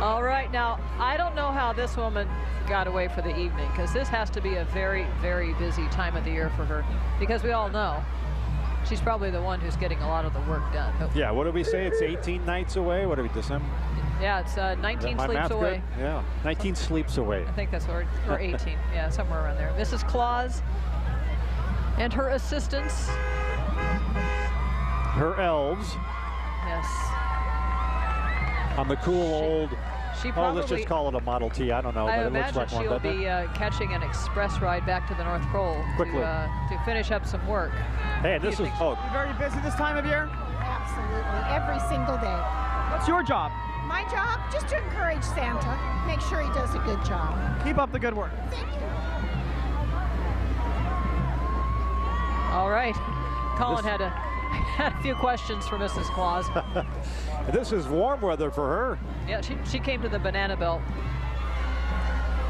All right, now, I don't know how this woman got away for the evening, because this has to be a very, very busy time of the year for her, because we all know she's probably the one who's getting a lot of the work done. But yeah, what do we say? It's 18 nights away? What are we, December? Yeah, it's 19 sleeps away. Good? Yeah, 19 sleeps away. I think that's where, or 18. Yeah, somewhere around there. Mrs. Claus and her assistants. Her elves. Yes. On the cool old, let's just call it a Model T. I don't know, but it looks like one, doesn't it? She'll be catching an express ride back to the North Pole to finish up some work. Hey, this is, You're very busy this time of year? Absolutely, every single day. What's your job? My job? Just to encourage Santa. Make sure he does a good job. Keep up the good work. Thank you. All right. Colin had a few questions for Mrs. Claus. This is warm weather for her. Yeah, she came to the Banana Belt.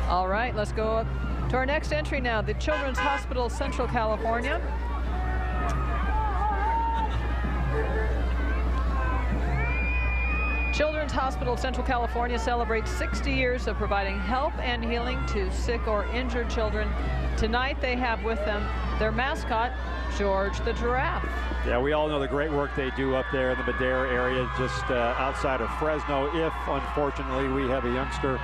All right, let's go up to our next entry now, the Children's Hospital, Central California. Children's Hospital of Central California celebrates 60 years of providing help and healing to sick or injured children. Tonight they have with them their mascot, George the Giraffe. Yeah, we all know the great work they do up there in the Madera area, just outside of Fresno. If, unfortunately, we have a youngster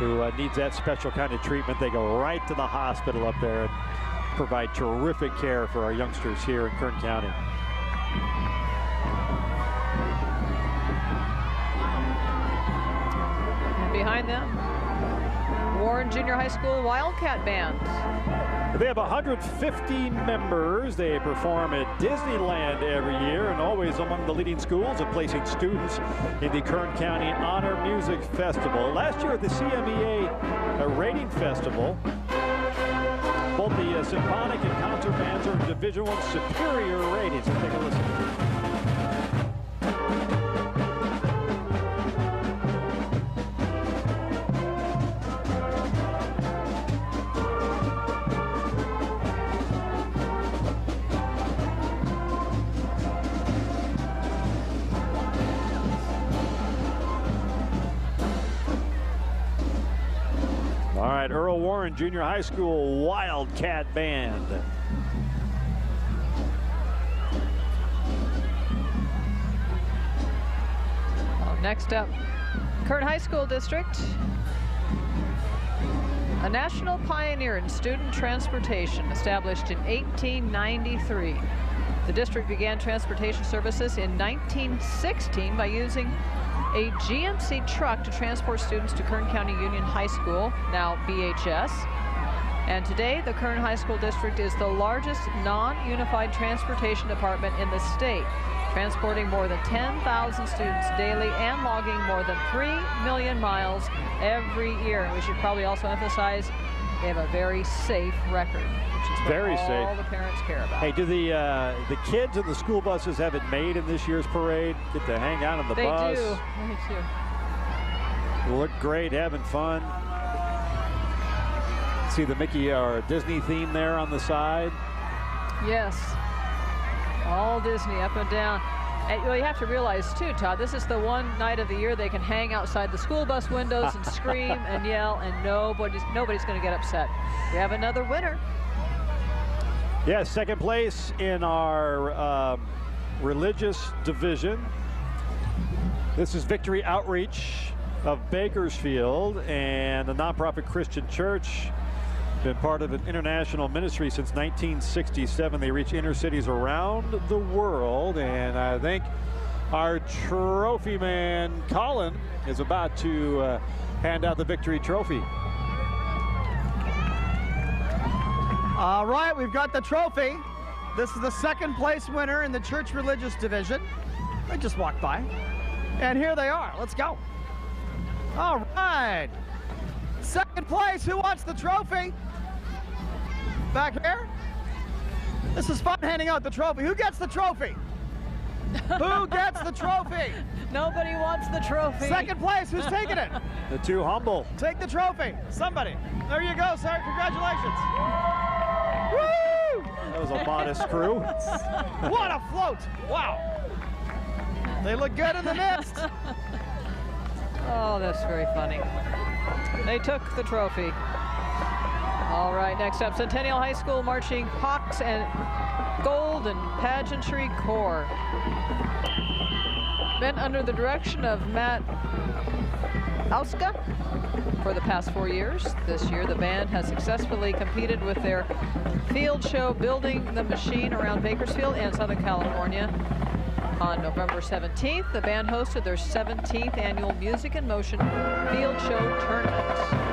who needs that special kind of treatment, they go right to the hospital up there and provide terrific care for our youngsters here in Kern County. And behind them, Warren Junior High School Wildcat Band. They have 150 members. They perform at Disneyland every year and always among the leading schools of placing students in the Kern County Honor Music Festival. Last year at the CMEA Rating Festival, both the symphonic and concert bands are Division I superior ratings. Let's take a listen. Earl Warren Junior High School Wildcat Band. Next up, Kern High School District, a national pioneer in student transportation established in 1893. The district began transportation services in 1916 by using a GMC truck to transport students to Kern County Union High School, now BHS. And today, the Kern High School District is the largest non-unified transportation department in the state, transporting more than 10,000 students daily and logging more than 3 million miles every year. And we should probably also emphasize they have a very safe record, which is very what all safe. the parents care about. Hey, do the kids and the school buses have it made in this year's parade? Get to hang out on the bus. They do. Look great, having fun. See the Mickey or Disney theme there on the side. Yes, all Disney up and down. And you have to realize too, Todd, this is the one night of the year they can hang outside the school bus windows and scream and yell, and nobody's going to get upset. We have another winner. Yeah, second place in our religious division. This is Victory Outreach of Bakersfield, and the nonprofit Christian church. Been part of an international ministry since 1967. They reach inner cities around the world, and I think our trophy man, Colin, is about to hand out the victory trophy. All right, we've got the trophy. This is the second place winner in the church religious division. I just walked by, and here they are. Let's go. All right. Second place, who wants the trophy? Back here? This is fun handing out the trophy. Who gets the trophy? Who gets the trophy? Nobody wants the trophy. Second place, who's taking it? The two humble. Take the trophy. Somebody. There you go, sir. Congratulations. Woo! That was a modest crew. What a float. Wow. They look good in the midst. Oh, that's very funny. They took the trophy. All right, next up, Centennial High School Marching Hawks and Gold and Pageantry Corps. Been under the direction of Matt Auska for the past 4 years. This year, the band has successfully competed with their field show, Building the Machine, around Bakersfield and Southern California. On November 17th, the band hosted their 17th annual Music in Motion Field Show Tournament.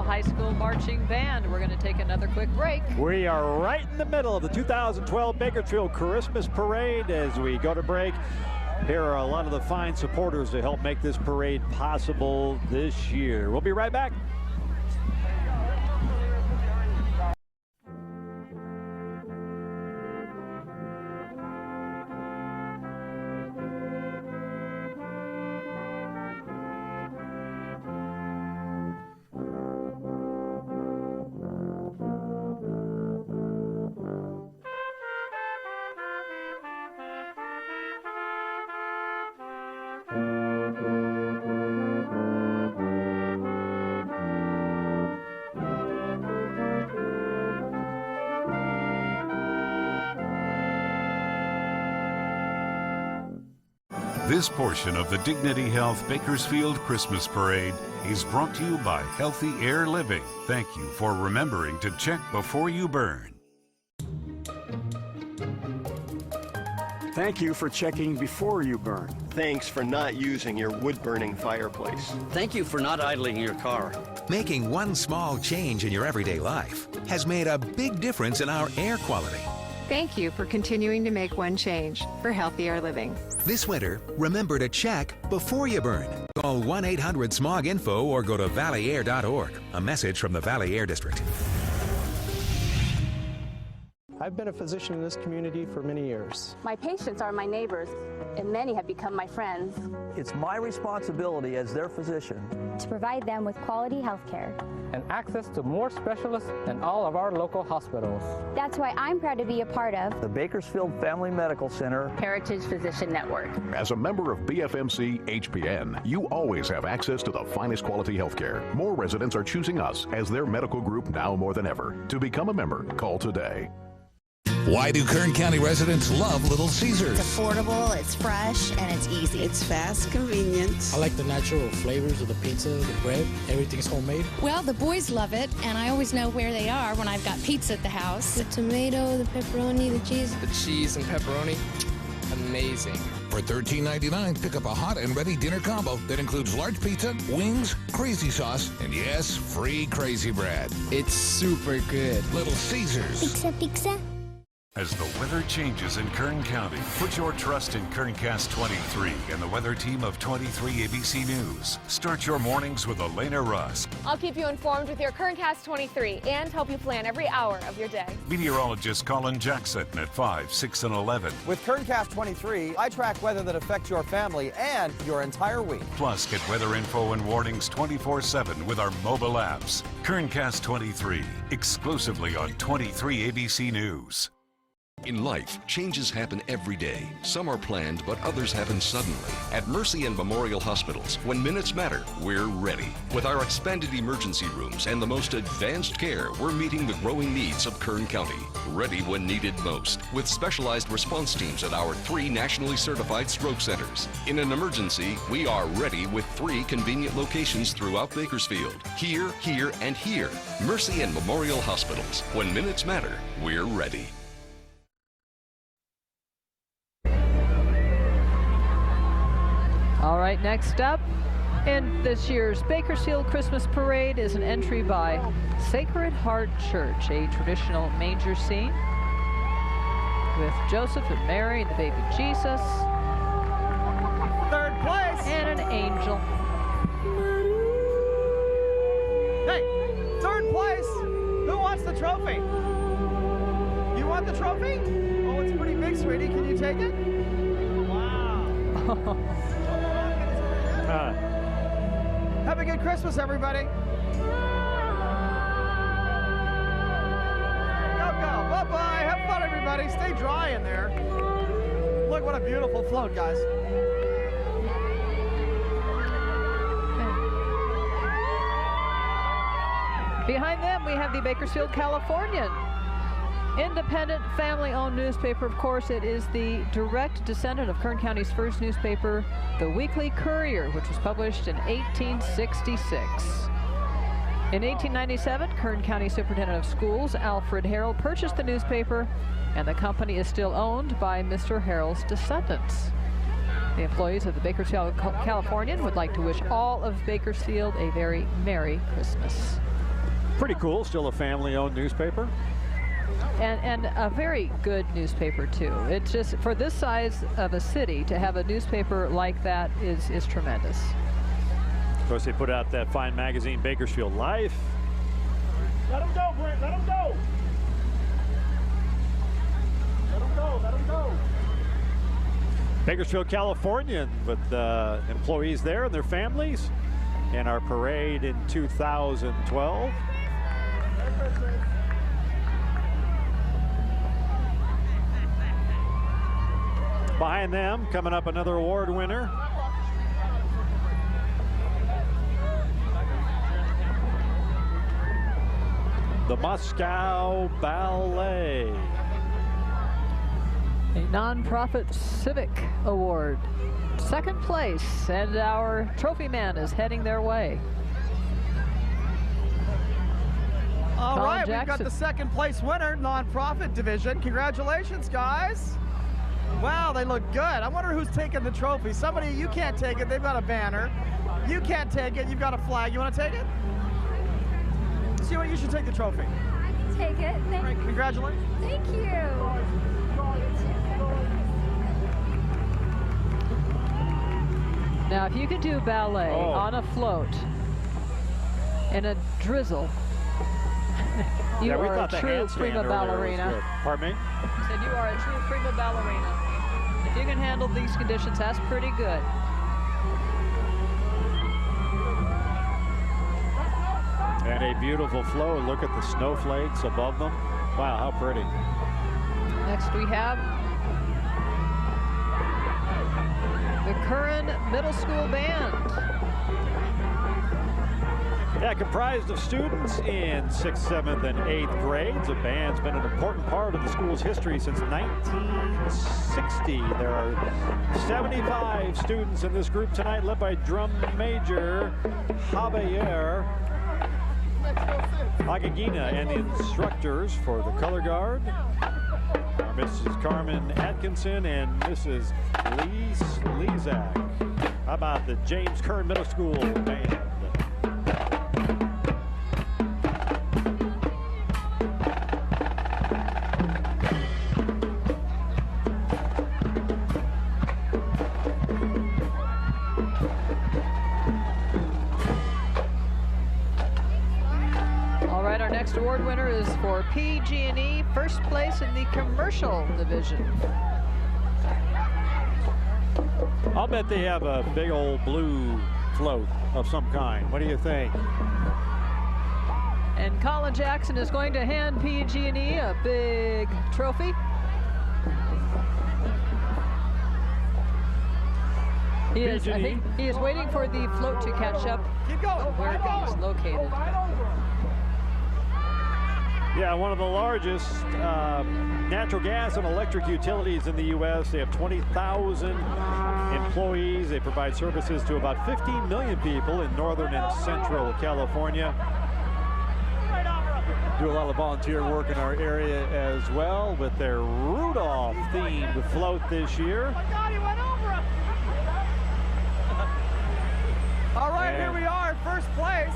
High School Marching Band. We're going to take another quick break. We are right in the middle of the 2012 Bakersfield Christmas Parade. As we go to break, here are a lot of the fine supporters to help make this parade possible this year. We'll be right back. This portion of the Dignity Health Bakersfield Christmas Parade is brought to you by Healthy Air Living. Thank you for remembering to check before you burn. Thank you for checking before you burn. Thanks for not using your wood-burning fireplace. Thank you for not idling your car. Making one small change in your everyday life has made a big difference in our air quality. Thank you for continuing to make one change for healthy air living. This winter, remember to check before you burn. Call 1-800-SMOG-INFO or go to valleyair.org. A message from the Valley Air District. I've been a physician in this community for many years. My patients are my neighbors, and many have become my friends. It's my responsibility as their physician to provide them with quality health care and access to more specialists than all of our local hospitals. That's why I'm proud to be a part of the Bakersfield Family Medical Center Heritage Physician Network. As a member of BFMC HPN, you always have access to the finest quality health care. More residents are choosing us as their medical group now more than ever. To become a member, call today. Why do Kern County residents love Little Caesars? It's affordable, it's fresh, and it's easy. It's fast, convenient. I like the natural flavors of the pizza, the bread, everything's homemade. Well, the boys love it, and I always know where they are when I've got pizza at the house. The tomato, the pepperoni, the cheese. The cheese and pepperoni, amazing. For $13.99, pick up a hot and ready dinner combo that includes large pizza, wings, crazy sauce, and yes, free crazy bread. It's super good. Little Caesars. Pizza, pizza. As the weather changes in Kern County, put your trust in KernCast 23 and the weather team of 23 ABC News. Start your mornings with Elena Rusk. I'll keep you informed with your KernCast 23 and help you plan every hour of your day. Meteorologist Colin Jackson at 5, 6, and 11. With KernCast 23, I track weather that affects your family and your entire week. Plus, get weather info and warnings 24/7 with our mobile apps. KernCast 23, exclusively on 23 ABC News. In life, changes happen every day. Some are planned, but others happen suddenly. At Mercy and Memorial Hospitals, when minutes matter, we're ready. With our expanded emergency rooms and the most advanced care, we're meeting the growing needs of Kern County. Ready when needed most, with specialized response teams at our 3 nationally certified stroke centers. In an emergency, we are ready with 3 convenient locations throughout Bakersfield. Here, here, and here. Mercy and Memorial Hospitals. When minutes matter, we're ready. All right, next up in this year's Bakersfield Christmas Parade is an entry by Sacred Heart Church, a traditional manger scene with Joseph and Mary and the baby Jesus. Third place. And an angel. Hey, third place. Who wants the trophy? You want the trophy? Oh, it's pretty big, sweetie. Can you take it? Wow. Have a good Christmas, everybody. Go, go. Bye-bye. Have fun, everybody. Stay dry in there. Look, what a beautiful float, guys. Behind them, we have the Bakersfield Californian. Independent, family-owned newspaper. Of course, it is the direct descendant of Kern County's first newspaper, the Weekly Courier, which was published in 1866. In 1897, Kern County Superintendent of Schools, Alfred Harrell, purchased the newspaper, and the company is still owned by Mr. Harrell's descendants. The employees of the Bakersfield Californian would like to wish all of Bakersfield a very Merry Christmas. Pretty cool. Still a family-owned newspaper. And a very good newspaper, too. It's just, for this size of a city, to have a newspaper like that is tremendous. Of course, they put out that fine magazine, Bakersfield Life. Let him go, Brent. Let him go. Let him go. Let him go. Bakersfield, California, with employees there and their families, and our parade in 2012. Behind them, coming up, another award winner. The Moscow Ballet. A nonprofit civic award. Second place, and our trophy man is heading their way. All Colin right, Jackson. we've got the second place winner, nonprofit division. Congratulations, guys. Wow, they look good. I wonder who's taking the trophy. Somebody, you can't take it. They've got a banner. You can't take it. You've got a flag. You want to take it? See what? You should take the trophy. I can take it. Right, congratulations. Thank you. Now, if you can do ballet on a float in a drizzle, you are a true prima ballerina. Pardon me? Said you are a true prima ballerina. If you can handle these conditions, that's pretty good. And a beautiful flow. Look at the snowflakes above them. Wow, how pretty. Next we have the Curran Middle School Band. Yeah, comprised of students in 6th, 7th, and 8th grades. The band's been an important part of the school's history since 1960. There are 75 students in this group tonight, led by drum major Javier Agagina, and the instructors for the color guard are Mrs. Carmen Atkinson and Mrs. Lise Lezak. How about the James Curran Middle School Band? Award winner is for PG&E, first place in the commercial division. I'll bet they have a big old blue float of some kind. What do you think? And Colin Jackson is going to hand PG&E a big trophy. I think he is waiting for the float to catch up where he is located. Yeah, one of the largest natural gas and electric utilities in the U.S. They have 20,000 employees. They provide services to about 15 million people in northern and central California. Do a lot of volunteer work in our area as well with their Rudolph-themed float this year. Oh my God, he went over him. All right, here we are, first place.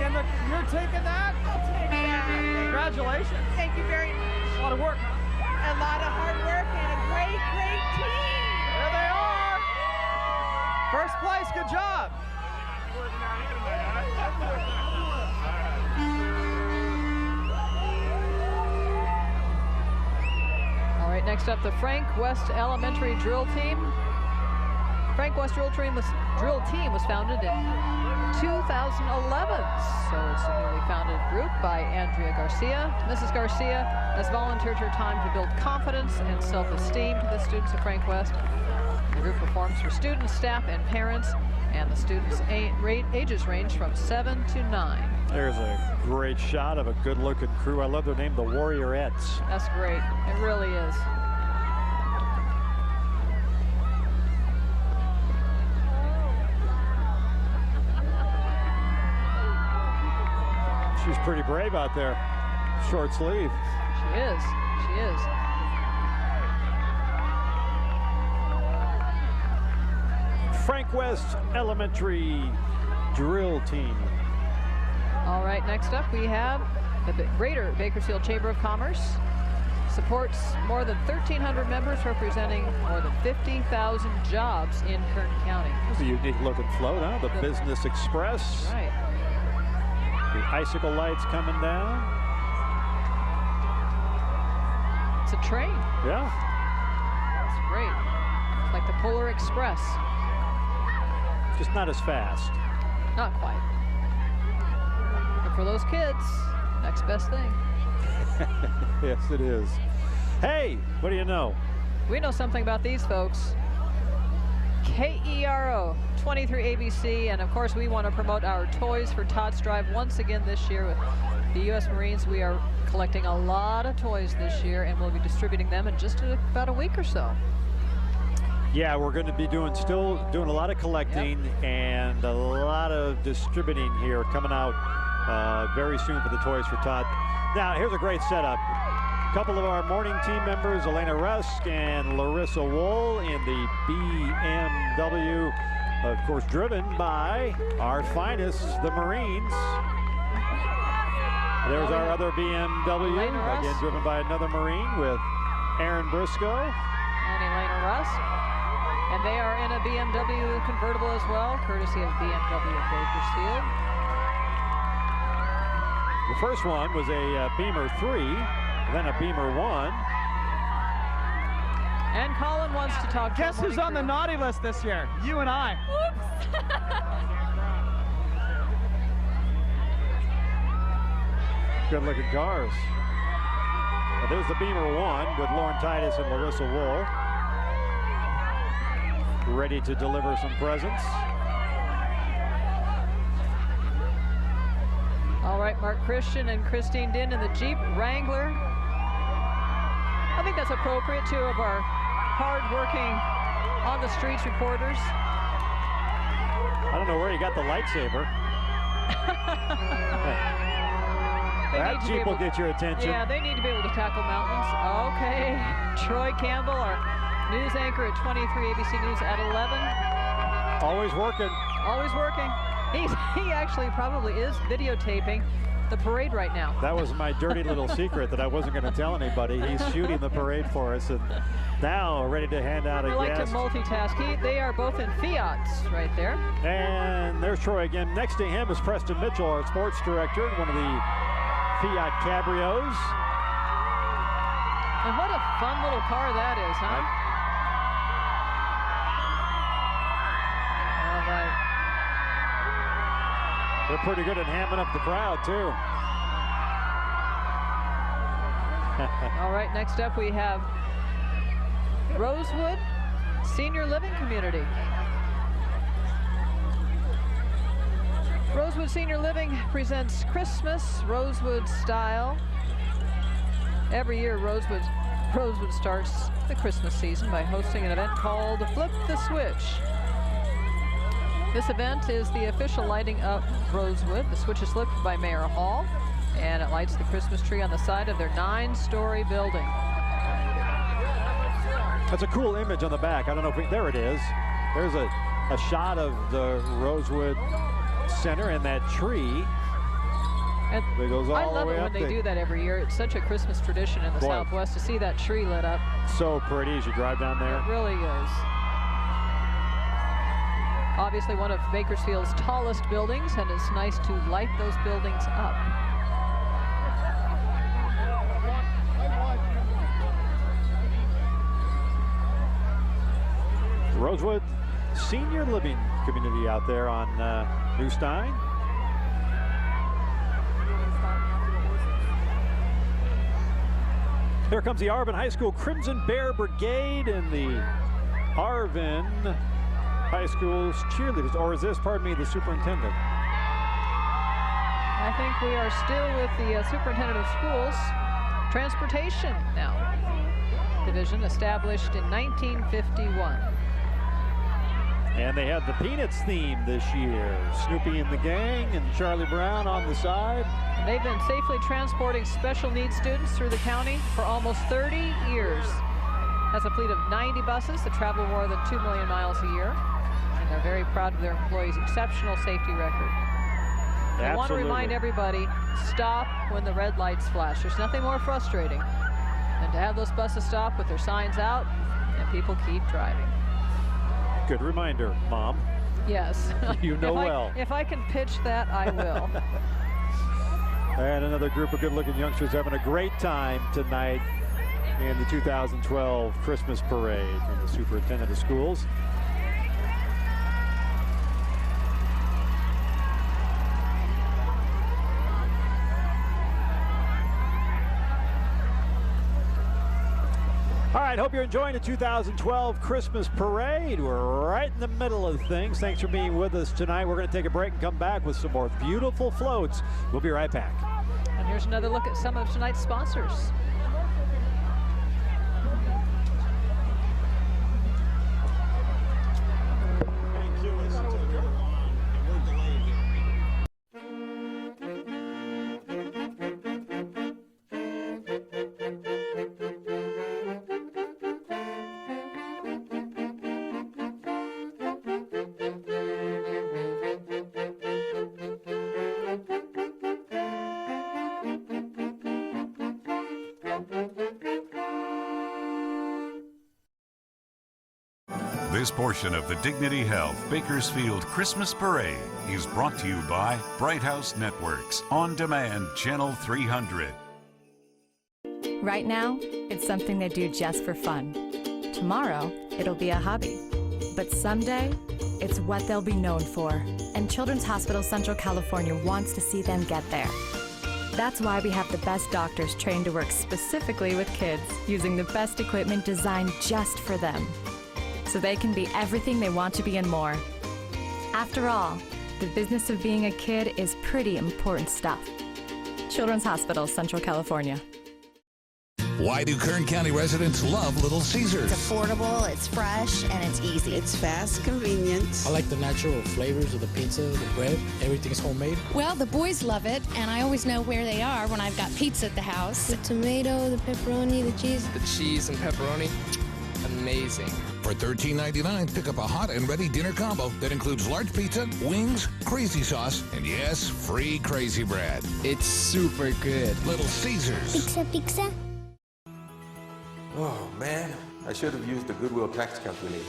And you're taking that? I'll take that. Congratulations. Thank you very much. A lot of work. A lot of hard work and a great, great team. There they are. First place, good job. All right, next up, the Frank West Elementary Drill Team. Frank West Drill Team was founded in 2011, so it's a newly founded group by Andrea Garcia. Mrs. Garcia has volunteered her time to build confidence and self-esteem to the students of Frank West. The group performs for students, staff, and parents, and the students' ages range from 7 to 9. There's a great shot of a good-looking crew. I love their name, the Warriorettes. That's great. It really is. She's pretty brave out there. Short sleeve. She is. She is. Frank West Elementary Drill Team. All right, next up we have the Greater Bakersfield Chamber of Commerce. Supports more than 1,300 members, representing more than 50,000 jobs in Kern County. It's a unique looking float, huh? The Business Express. Right. The icicle lights coming down. It's a train. Yeah. It's great. It's like the Polar Express. Just not as fast. Not quite. But for those kids, next best thing. Yes, it is. Hey, what do you know? We know something about these folks. KERO 23 ABC, and of course we want to promote our Toys for Tots drive once again this year with the U.S. Marines. We are collecting a lot of toys this year, and we'll be distributing them in just about a week or so. Yeah, we're going to be still doing a lot of collecting and a lot of distributing here coming out very soon for the Toys for Tots. Now, here's a great setup. A couple of our morning team members, Elena Rusk and Larissa Wool, in the BMW, of course, driven by our finest, the Marines. There's our other BMW, again driven by another Marine with Aaron Briscoe. And Elena Rusk. And they are in a BMW convertible as well, courtesy of BMW of Bakersfield. The first one was a Beamer 3, then a Beamer 1. And Colin wants to talk to Guess who's on the naughty list this year? You and I. Whoops. Good looking cars. Well, there's the Beamer 1 with Lauren Titus and Larissa Wool. Ready to deliver some presents. All right, Mark Christian and Christine Din in the Jeep Wrangler. I think that's appropriate. Two of our hard-working, on-the-streets reporters. I don't know where you got the lightsaber. That Jeep will get your attention. Yeah, they need to be able to tackle mountains. Okay, Troy Campbell, our news anchor at 23 ABC News at 11. Always working. Always working. He actually probably is videotaping the parade right now. That was my dirty little secret that I wasn't going to tell anybody. He's shooting the parade for us, and now ready to hand out a I like to guest. multitask. They are both in Fiats right there. And there's Troy again. Next to him is Preston Mitchell, our sports director, in one of the Fiat Cabrios. And what a fun little car that is, huh? All right. They're pretty good at hamming up the crowd, too. All right, next up we have Rosewood Senior Living Community. Rosewood Senior Living presents Christmas Rosewood style. Every year, Rosewood starts the Christmas season by hosting an event called Flip the Switch. This event is the official lighting up Rosewood. The switch is flipped by Mayor Hall, and it lights the Christmas tree on the side of their 9-story building. That's a cool image on the back. I don't know if there it is. There's a shot of the Rosewood Center and that tree. And that goes all I love the way it up when they do that every year. It's such a Christmas tradition in the Southwest to see that tree lit up. So pretty as you drive down there. It really is. Obviously one of Bakersfield's tallest buildings, and it's nice to light those buildings up. Rosewood Senior Living Community out there on New Stein. Here comes the Arvin High School Crimson Bear Brigade and the Arvin High School's cheerleaders, or is this, pardon me, the superintendent? I think we are still with the superintendent of schools. Transportation now. Division established in 1951. And they have the Peanuts theme this year. Snoopy and the gang and Charlie Brown on the side. They've been safely transporting special needs students through the county for almost 30 years. Has a fleet of 90 buses that travel more than 2 million miles a year. And they're very proud of their employees' exceptional safety record. I want to remind everybody, stop when the red lights flash. There's nothing more frustrating than to have those buses stop with their signs out and people keep driving. Good reminder, Mom. Yes. You know well. If I can pitch that, I will. And another group of good-looking youngsters having a great time tonight in the 2012 Christmas Parade from the Superintendent of Schools. All right, hope you're enjoying the 2012 Christmas Parade. We're right in the middle of things. Thanks for being with us tonight. We're going to take a break and come back with some more beautiful floats. We'll be right back. And here's another look at some of tonight's sponsors. This portion of the Dignity Health Bakersfield Christmas Parade is brought to you by Bright House Networks, On Demand Channel 300. Right now, it's something they do just for fun. Tomorrow, it'll be a hobby. But someday, it's what they'll be known for. And Children's Hospital Central California wants to see them get there. That's why we have the best doctors trained to work specifically with kids, using the best equipment designed just for them, so they can be everything they want to be and more. After all, the business of being a kid is pretty important stuff. Children's Hospital, Central California. Why do Kern County residents love Little Caesars? It's affordable, it's fresh, and it's easy. It's fast, convenient. I like the natural flavors of the pizza, the bread. Everything's homemade. Well, the boys love it, and I always know where they are when I've got pizza at the house. The tomato, the pepperoni, the cheese. The cheese and pepperoni, amazing. For $13.99, pick up a hot and ready dinner combo that includes large pizza, wings, crazy sauce, and yes, free crazy bread. It's super good. Little Caesars. Pizza, pizza. Oh, man. I should have used the Goodwill tax calculator.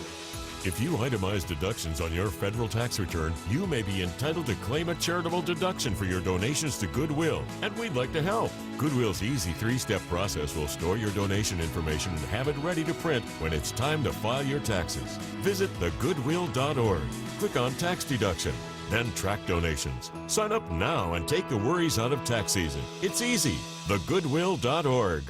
If you itemize deductions on your federal tax return, you may be entitled to claim a charitable deduction for your donations to Goodwill, and we'd like to help. Goodwill's easy three-step process will store your donation information and have it ready to print when it's time to file your taxes. Visit thegoodwill.org. Click on tax deduction, then track donations. Sign up now and take the worries out of tax season. It's easy. Thegoodwill.org.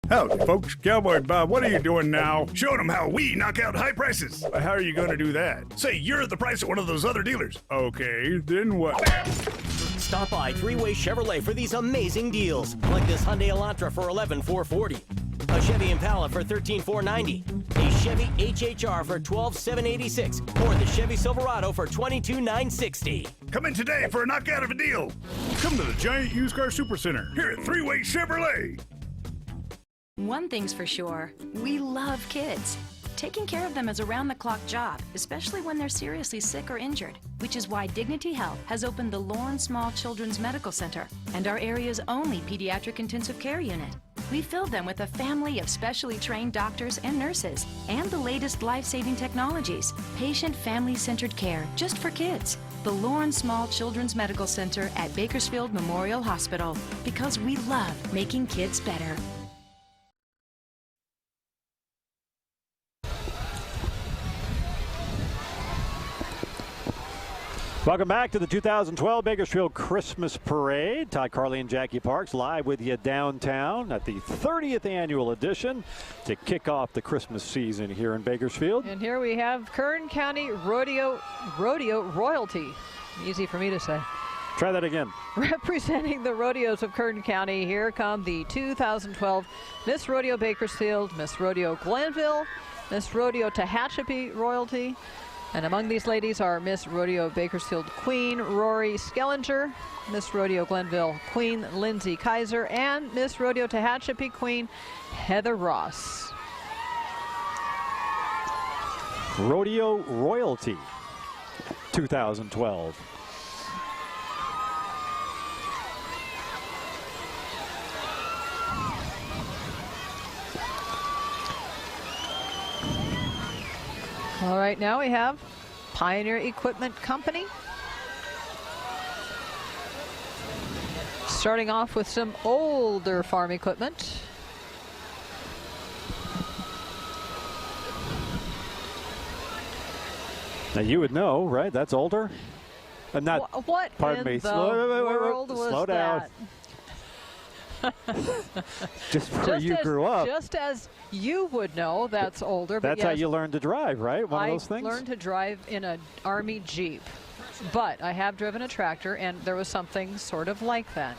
Howdy, folks. Cowboy Bob, what are you doing now? Showing them how we knock out high prices. How are you going to do that? Say you're the price of one of those other dealers. Okay, then what? Stop by Three-Way Chevrolet for these amazing deals, like this Hyundai Elantra for $11,440, a Chevy Impala for $13,490, a Chevy HHR for $12,786, or the Chevy Silverado for $22,960. Come in today for a knockout of a deal. Come to the Giant Used Car Supercenter here at Three-Way Chevrolet. One thing's for sure, we love kids. Taking care of them is a round-the-clock job, especially when they're seriously sick or injured, which is why Dignity Health has opened the Lawrence Small Children's Medical Center and our area's only pediatric intensive care unit. We fill them with a family of specially trained doctors and nurses and the latest life-saving technologies, patient family-centered care just for kids. The Lawrence Small Children's Medical Center at Bakersfield Memorial Hospital, because we love making kids better. Welcome back to the 2012 Bakersfield Christmas Parade. Todd Carley and Jackie Parks live with you downtown at the 30th annual edition to kick off the Christmas season here in Bakersfield. And here we have Kern County Rodeo Royalty. Easy for me to say. Try that again. Representing the rodeos of Kern County, here come the 2012 Miss Rodeo Bakersfield, Miss Rodeo Glenville, Miss Rodeo Tehachapi Royalty. And among these ladies are Miss Rodeo Bakersfield Queen Rory Skellinger, Miss Rodeo Glenville Queen Lindsay Kaiser, and Miss Rodeo Tehachapi Queen Heather Ross. Rodeo Royalty 2012. All right, now we have Pioneer Equipment Company. Starting off with some older farm equipment. Now you would know, right? That's older. Not. What pardon in me. the Slow, world was slow down. that? Just before you grew up. Just as you would know, that's older. But That's yes, how you learned to drive, right? One of those things? I learned to drive in an Army Jeep. But I have driven a tractor, and there was something sort of like that.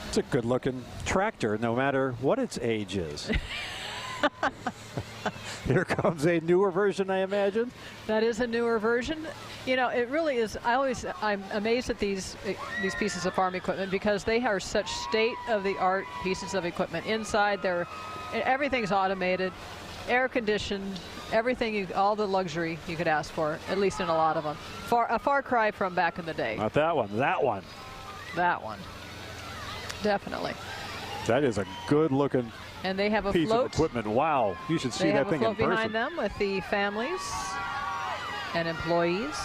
It's a good-looking tractor, no matter what its age is. Here comes a newer version, I imagine. That is a newer version. You know, it really is. I'm amazed at these pieces of farm equipment because they are such state-of-the-art pieces of equipment. Inside, everything's automated, air-conditioned, everything, all the luxury you could ask for, at least in a lot of them. A far cry from back in the day. Not that one. That one. That one. Definitely. That is a good-looking. And they have a piece float. of equipment. Wow, you should see that thing in person. They have a float behind them with the families and employees.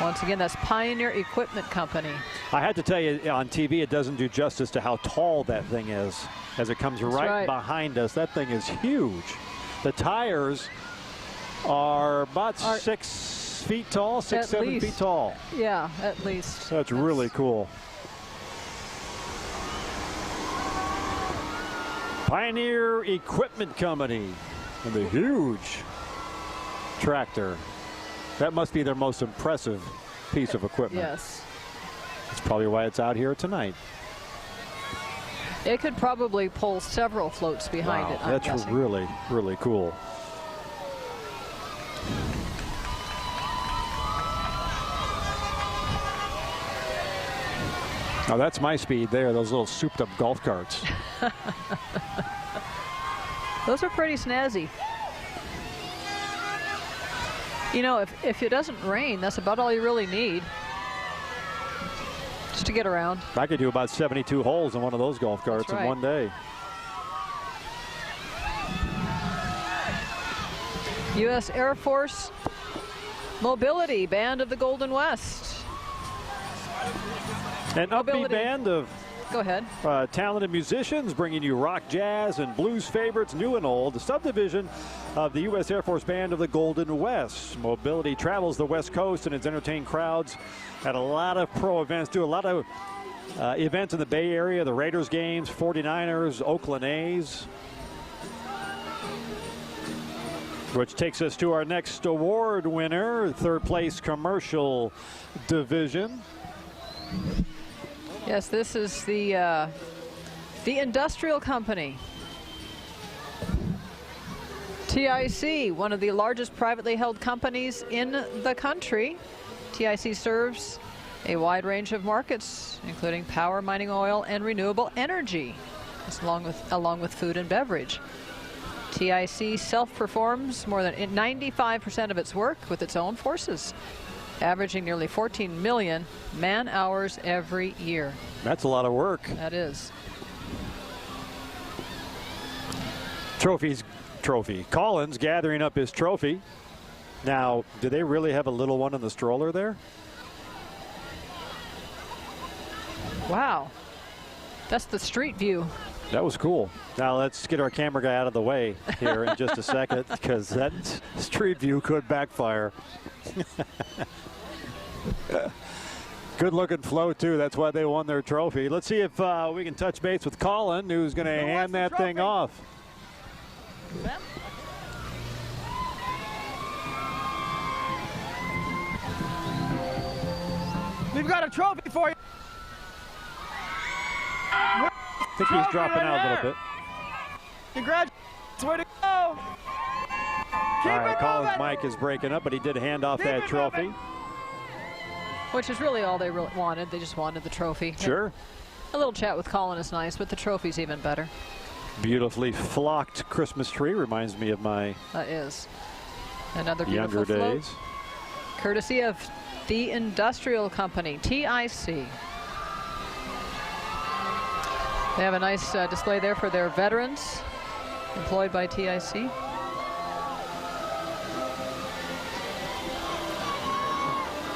Once again, that's Pioneer Equipment Company. I had to tell you, on TV, it doesn't do justice to how tall that thing is as it comes right behind us. That thing is huge. The tires are about 6 feet tall, 7 feet tall. Yeah, at least. That's really cool. Pioneer Equipment Company and the huge tractor. That must be their most impressive piece of equipment. Yes. That's probably why it's out here tonight. It could probably pull several floats behind it, I'm that's guessing. really, really cool. Now that's my speed there, those little souped up golf carts. Those are pretty snazzy. You know, if it doesn't rain, that's about all you really need just to get around. I could do about 72 holes in one of those golf carts in one day. U.S. Air Force Mobility Band of the Golden West. An upbeat band of Go ahead. Talented musicians bringing you rock, jazz, and blues favorites, new and old. The subdivision of the U.S. Air Force Band of the Golden West. Mobility travels the West Coast and has entertained crowds at a lot of pro events, do a lot of events in the Bay Area, the Raiders games, 49ers, Oakland A's. Which takes us to our next award winner, third place commercial division. Yes, this is the Industrial Company. TIC, one of the largest privately held companies in the country. TIC serves a wide range of markets, including power, mining, oil, and renewable energy, along with food and beverage. TIC self-performs more than 95% of its work with its own forces, averaging nearly 14 million man-hours every year. That's a lot of work. That is. Trophy. Collins gathering up his trophy. Now, do they really have a little one in the stroller there? Wow. That's the street view. That was cool. Now let's get our camera guy out of the way here in just a second, because that street view could backfire. Good looking float too. That's why they won their trophy. Let's see if we can touch base with Colin, who's going to hand that thing off. We've got a trophy for you. I think he's dropping out a little bit. Congratulations. Way to go. All right, Colin's mic is breaking up, but he did hand off that trophy. Which is really all they really wanted. They just wanted the trophy. Sure. A little chat with Colin is nice, but the trophy's even better. Beautifully flocked Christmas tree reminds me of my That is. Another beautiful younger float. days. Courtesy of the Industrial Company, TIC. They have a nice display there for their veterans employed by TIC.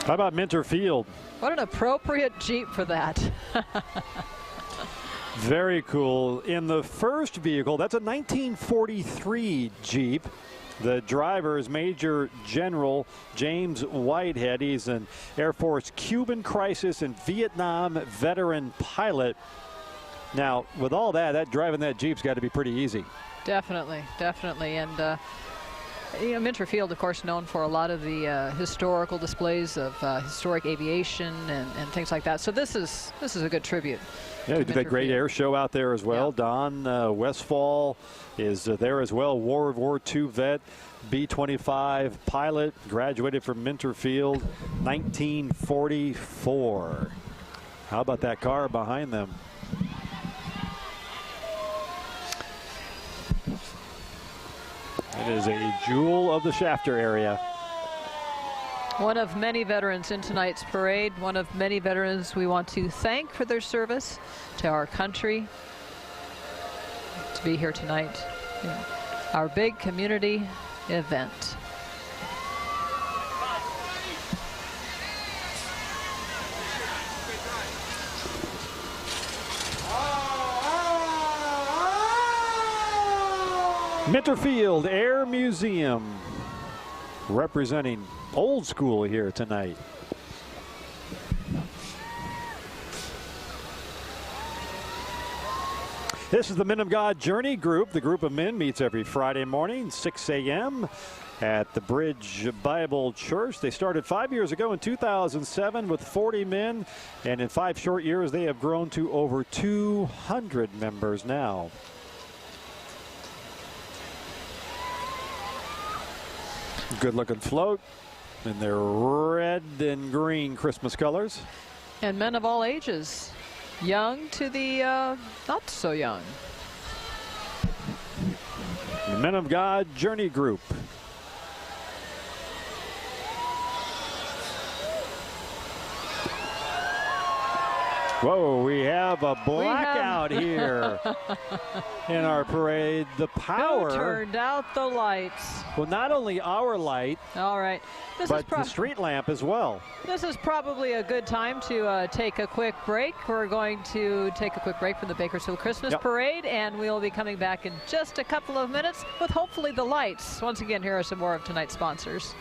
How about Minter Field? What an appropriate Jeep for that. Very cool. In the first vehicle, that's a 1943 Jeep. The driver is Major General James Whitehead. He's an Air Force Cuban crisis and Vietnam veteran pilot. Now, with all that driving that Jeep's got to be pretty easy. Definitely, definitely. And you know, Minter Field, of course, known for a lot of the historical displays of historic aviation and things like that. So this is a good tribute. Yeah, we did that great air show out there as well. Yeah. Don Westfall is there as well. World War II vet, B-25 pilot, graduated from Minter Field, 1944. How about that car behind them? It is a jewel of the Shafter area. One of many veterans in tonight's parade, one of many veterans we want to thank for their service to our country, to be here tonight in our big community event. Minter Field Air Museum representing old school here tonight. This is the Men of God Journey Group. The group of men meets every Friday morning, 6 a.m. at the Bridge Bible Church. They started 5 years ago in 2007 with 40 men, and in 5 short years they have grown to over 200 members now. Good looking float in their red and green Christmas colors. And men of all ages, young to the not so young. The Men of God Journey Group. Whoa, we have a blackout here in our parade. The power. Who turned out the lights? Well, not only our light, all right, but the street lamp as well. This is probably a good time to take a quick break. We're going to take a quick break from the Bakersfield Christmas Parade, and we'll be coming back in just a couple of minutes with hopefully the lights. Once again, here are some more of tonight's sponsors.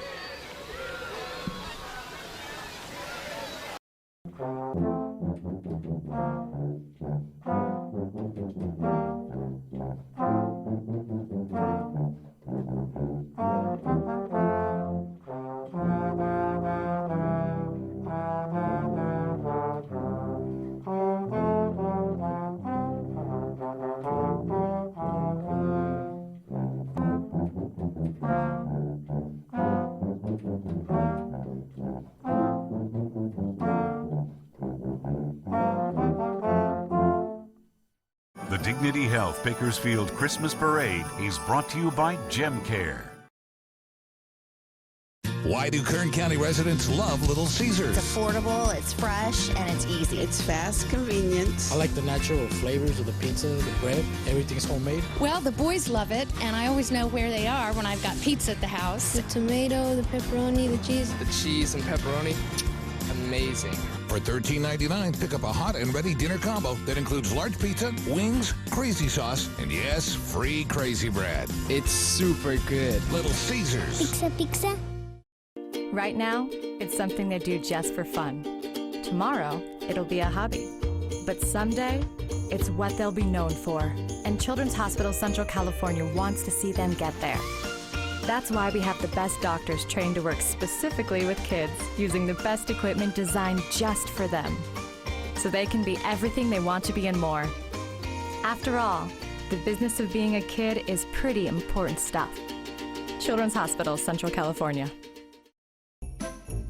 The Dignity Health Bakersfield Christmas Parade is brought to you by Gem Care. Why do Kern County residents love Little Caesars? It's affordable, it's fresh, and it's easy. It's fast, convenient. I like the natural flavors of the pizza, the bread. Everything's homemade. Well, the boys love it, and I always know where they are when I've got pizza at the house. The tomato, the pepperoni, the cheese. The cheese and pepperoni, amazing. For $13.99, pick up a hot and ready dinner combo that includes large pizza, wings, crazy sauce, and yes, free crazy bread. It's super good. Little Caesars. Pizza, pizza. Right now, it's something they do just for fun. Tomorrow, it'll be a hobby. But someday, it's what they'll be known for. And Children's Hospital Central California wants to see them get there. That's why we have the best doctors trained to work specifically with kids, using the best equipment designed just for them, so they can be everything they want to be and more. After all, the business of being a kid is pretty important stuff. Children's Hospital Central California.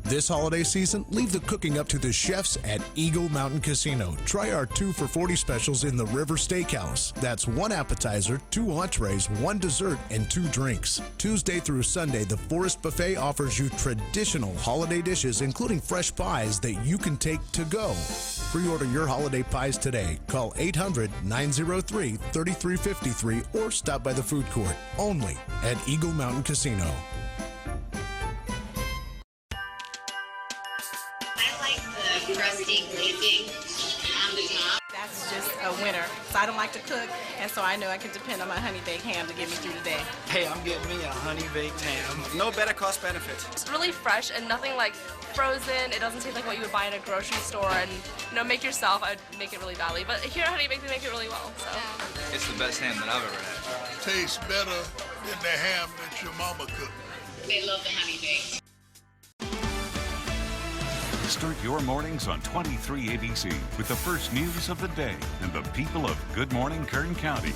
This holiday season, leave the cooking up to the chefs at Eagle Mountain Casino. Try our 2 for $40 specials in the River Steakhouse. That's 1 appetizer, 2 entrees, 1 dessert, and 2 drinks. Tuesday through Sunday, the Forest Buffet offers you traditional holiday dishes, including fresh pies that you can take to go. Pre-order your holiday pies today. Call 800-903-3353 or stop by the food court. Only at Eagle Mountain Casino. deglazing on the top. That's just a winner. So I don't like to cook, and so I know I can depend on my honey baked ham to get me through the day. Hey, I'm getting me a honey baked ham. No better cost benefit. It's really fresh and nothing like frozen. It doesn't taste like what you would buy in a grocery store, and make yourself. I'd make it really badly, but here at Honey Baked they make it really well. So It's the best ham that I've ever had. Tastes better than the ham that your mama cooked. They love the Honey Baked. Start your mornings on 23 ABC with the first news of the day and the people of Good Morning Kern County.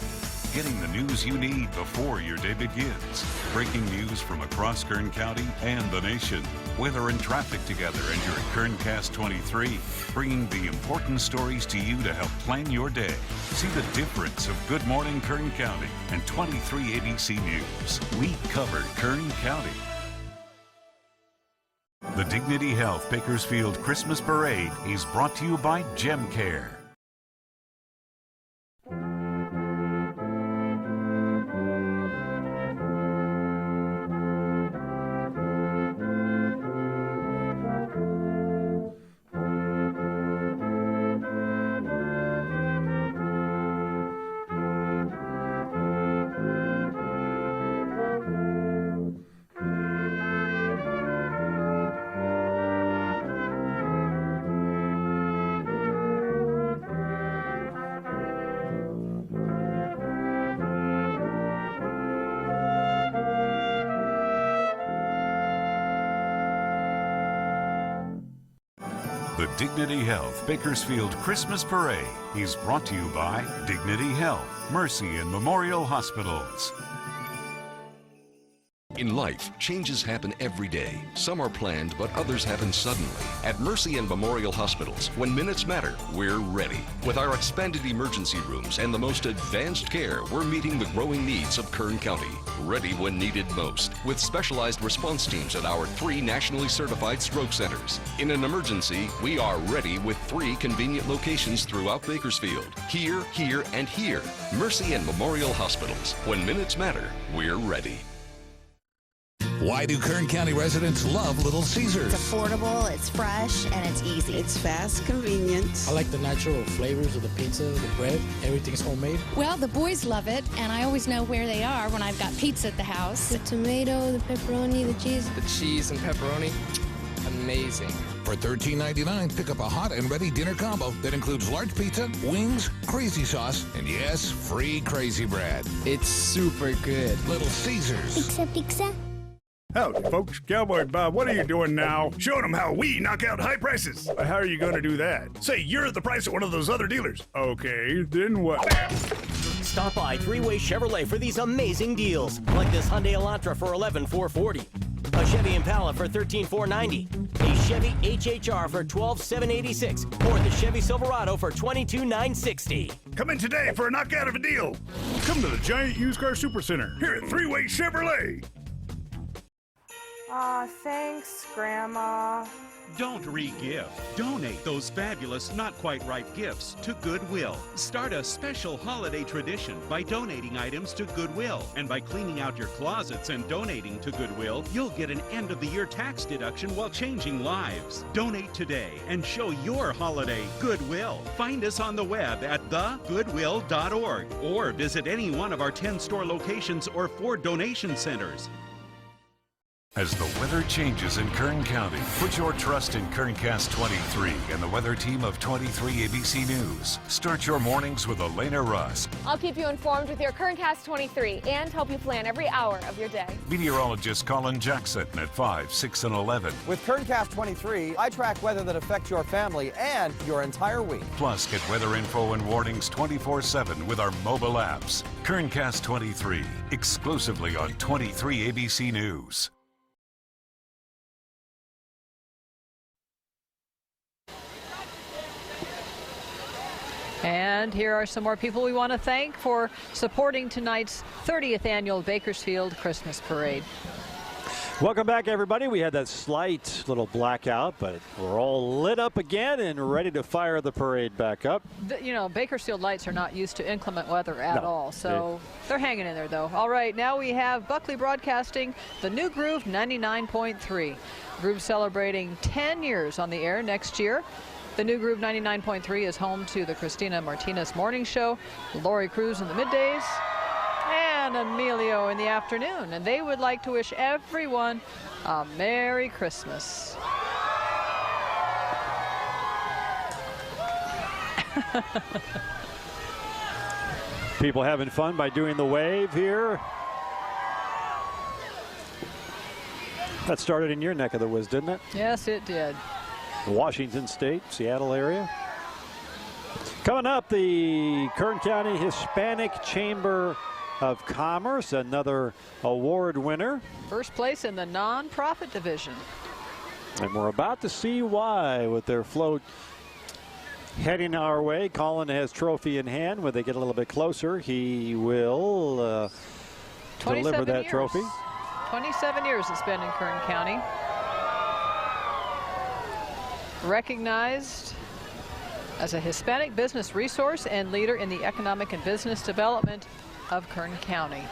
Getting the news you need before your day begins. Breaking news from across Kern County and the nation. Weather and traffic together and your Kerncast 23. Bringing the important stories to you to help plan your day. See the difference of Good Morning Kern County and 23 ABC News. We cover Kern County. The Dignity Health Bakersfield Christmas Parade is brought to you by Gem Care. The Dignity Health Bakersfield Christmas Parade is brought to you by Dignity Health, Mercy and Memorial Hospitals. In life, changes happen every day. Some are planned, but others happen suddenly. At Mercy and Memorial Hospitals, when minutes matter, we're ready. With our expanded emergency rooms and the most advanced care, we're meeting the growing needs of Kern County. Ready when needed most, with specialized response teams at our 3 nationally certified stroke centers. In an emergency, we are ready with 3 convenient locations throughout Bakersfield. Here, here, and here. Mercy and Memorial Hospitals. When minutes matter, we're ready. Why do Kern County residents love Little Caesars? It's affordable, it's fresh, and it's easy. It's fast, convenient. I like the natural flavors of the pizza, the bread. Everything's homemade. Well, the boys love it, and I always know where they are when I've got pizza at the house. The tomato, the pepperoni, the cheese. The cheese and pepperoni, amazing. For $13.99, pick up a hot and ready dinner combo that includes large pizza, wings, crazy sauce, and yes, free crazy bread. It's super good. Little Caesars. Pizza. Howdy, folks. Cowboy Bob, what are you doing now? Showing them how we knock out high prices. How are you going to do that? Say you're the price of one of those other dealers. Okay, then what? Stop by Three-Way Chevrolet for these amazing deals, like this Hyundai Elantra for $11,440, a Chevy Impala for $13,490, a Chevy HHR for $12,786, or the Chevy Silverado for $22,960. Come in today for a knockout of a deal. Come to the Giant Used Car Supercenter here at Three-Way Chevrolet. Thanks, Grandma. Don't re-gift. Donate those fabulous, not quite right gifts to Goodwill. Start a special holiday tradition by donating items to Goodwill. And by cleaning out your closets and donating to Goodwill, you'll get an end-of-the-year tax deduction while changing lives. Donate today and show your holiday Goodwill. Find us on the web at thegoodwill.org or visit any one of our 10 store locations or 4 donation centers. As the weather changes in Kern County, put your trust in Kerncast 23 and the weather team of 23 ABC News. Start your mornings with Elena Russ. I'll keep you informed with your Kerncast 23 and help you plan every hour of your day. Meteorologist Colin Jackson at 5, 6, and 11. With Kerncast 23, I track weather that affects your family and your entire week. Plus, get weather info and warnings 24/7 with our mobile apps. Kerncast 23, exclusively on 23 ABC News. And here are some more people we want to thank for supporting tonight's 30th annual Bakersfield Christmas Parade. Welcome back, everybody. We had that slight little blackout, but we're all lit up again and ready to fire the parade back up. You know, Bakersfield lights are not used to inclement weather at all, so they're hanging in there, though. All right, now we have Buckley Broadcasting, the New Groove 99.3. Groove celebrating 10 years on the air next year. The new Groove 99.3 is home to the Christina Martinez Morning Show, Lori Cruz in the middays, and Emilio in the afternoon. And they would like to wish everyone a Merry Christmas. People having fun by doing the wave here. That started in your neck of the woods, didn't it? Yes, it did. Washington State, Seattle area. Coming up, the Kern County Hispanic Chamber of Commerce, another award winner. First place in the nonprofit division. And we're about to see why with their float heading our way. Colin has trophy in hand. When they get a little bit closer, he will deliver that trophy. 27 years it's been in Kern County. Recognized as a Hispanic business resource and leader in the economic and business development of Kern County.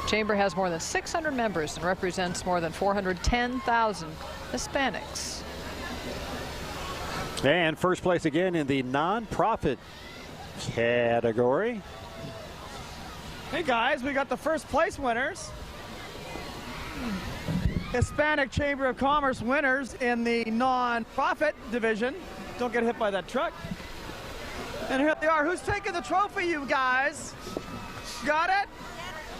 Chamber has more than 600 members and represents more than 410,000 Hispanics. And first place again in the nonprofit category. Hey guys, we got the first place winners. Hispanic Chamber of Commerce winners in the non-profit division. Don't get hit by that truck. And here they are. Who's taking the trophy, you guys? Got it?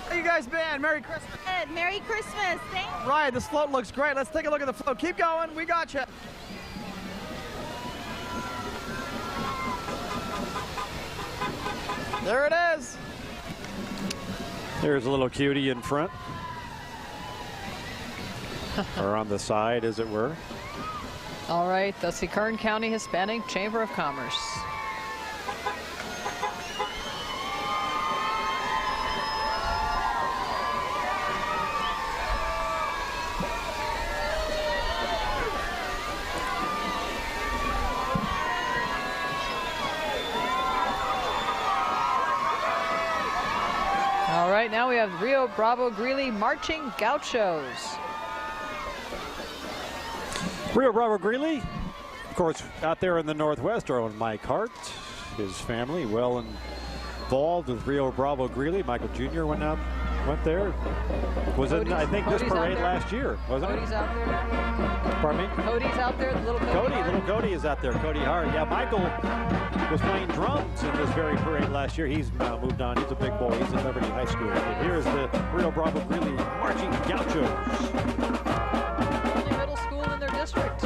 How you guys been? Merry Christmas. Good. Merry Christmas. Thank you. Right, this float looks great. Let's take a look at the float. Keep going. We got you. There it is. There's a little cutie in front. Or on the side, as it were. All right, that's the Kern County Hispanic Chamber of Commerce. All right, now we have Rio Bravo Greeley Marching Gauchos. Rio Bravo Greeley, of course, out there in the Northwest, our own Mike Hart, his family, well involved with Rio Bravo Greeley. Michael Jr. went there. Was it, I think, this parade last year, wasn't it? Cody's out there. Pardon me? Cody's out there, little Cody. Little Cody is out there, Cody Hart. Yeah, Michael was playing drums in this very parade last year. He's now moved on. He's a big boy. He's at Liberty High School. But here's the Rio Bravo Greeley Marching Gauchos. Only middle school in their district.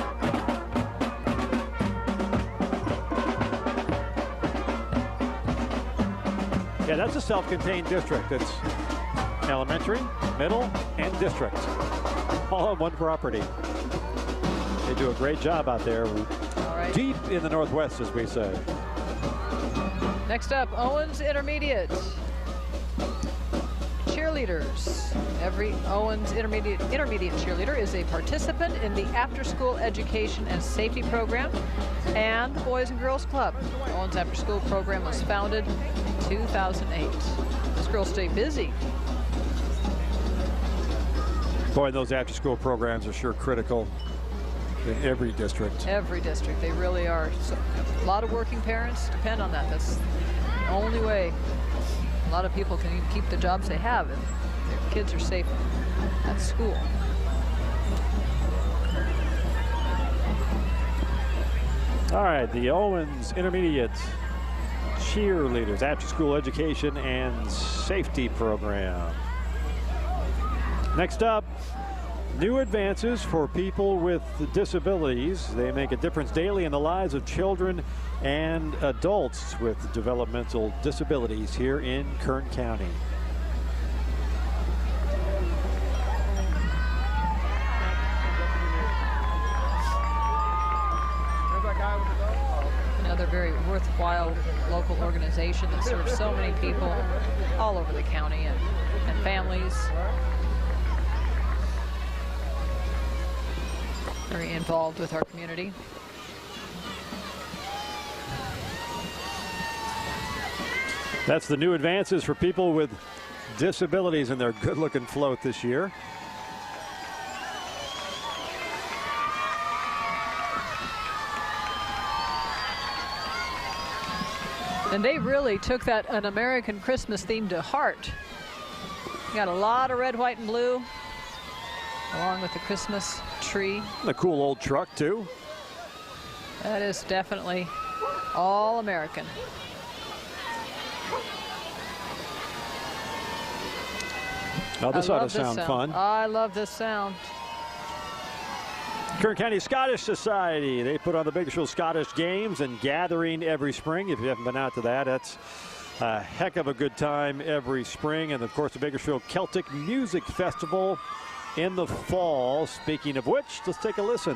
Yeah, that's a self-contained district. It's elementary, middle, and district, all on one property. They do a great job out there. All right. Deep in the Northwest, as we say. Next up, Owens Intermediate. Cheerleaders. Every Owens Intermediate cheerleader is a participant in the after-school education and safety program and the Boys and Girls Club. Owens after-school program was founded in 2008. Those girls stay busy. Boy, those after-school programs are sure critical in every district. Every district, they really are. So, a lot of working parents depend on that. That's the only way a lot of people can keep the jobs they have if their kids are safe at school. All right, the Owens Intermediate Cheerleaders After-School Education and Safety Program. Next up, new advances for people with disabilities. They make a difference daily in the lives of children and adults with developmental disabilities here in Kern County. Another very worthwhile local organization that serves so many people all over the county and families. Very involved with our community. That's the new advances for people with disabilities in their good-looking float this year. And they really took that An American Christmas theme to heart. Got a lot of red, white, and blue, along with the Christmas tree. And a cool old truck, too. That is definitely all American. Oh, this ought to sound fun. I love this sound. Kern County Scottish Society, they put on the Bakersfield Scottish Games and Gathering every spring. If you haven't been out to that, that's a heck of a good time every spring. And, of course, the Bakersfield Celtic Music Festival in the fall. Speaking of which, let's take a listen.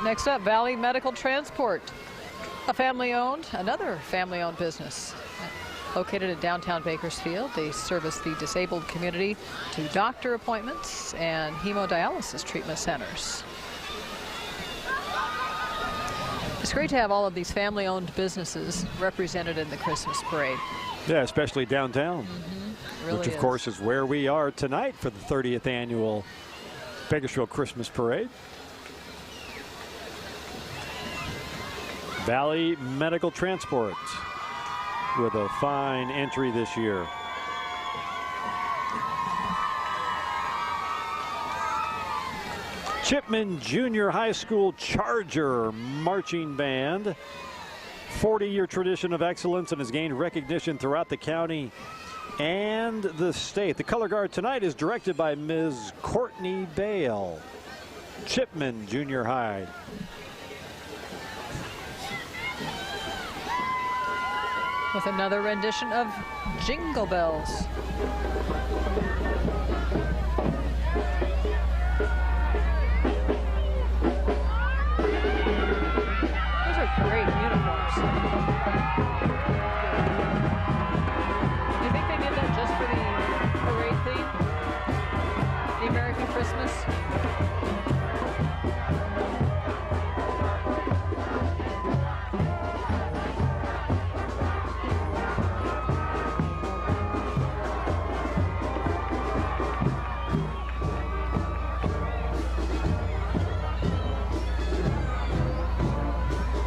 Next up, Valley Medical Transport, another family-owned business located in downtown Bakersfield. They service the disabled community to doctor appointments and hemodialysis treatment centers. It's great to have all of these family-owned businesses represented in the Christmas parade. Yeah, especially downtown, Really which of course is where we are tonight for the 30th annual Bakersfield Christmas Parade. Valley Medical Transport with a fine entry this year. Chipman Junior High School Charger Marching Band. 40-year tradition of excellence and has gained recognition throughout the county and the state. The color guard tonight is directed by Ms. Courtney Bale. Chipman Junior High. With another rendition of Jingle Bells. Those are great uniforms. Do you think they did that just for the parade theme? The American Christmas?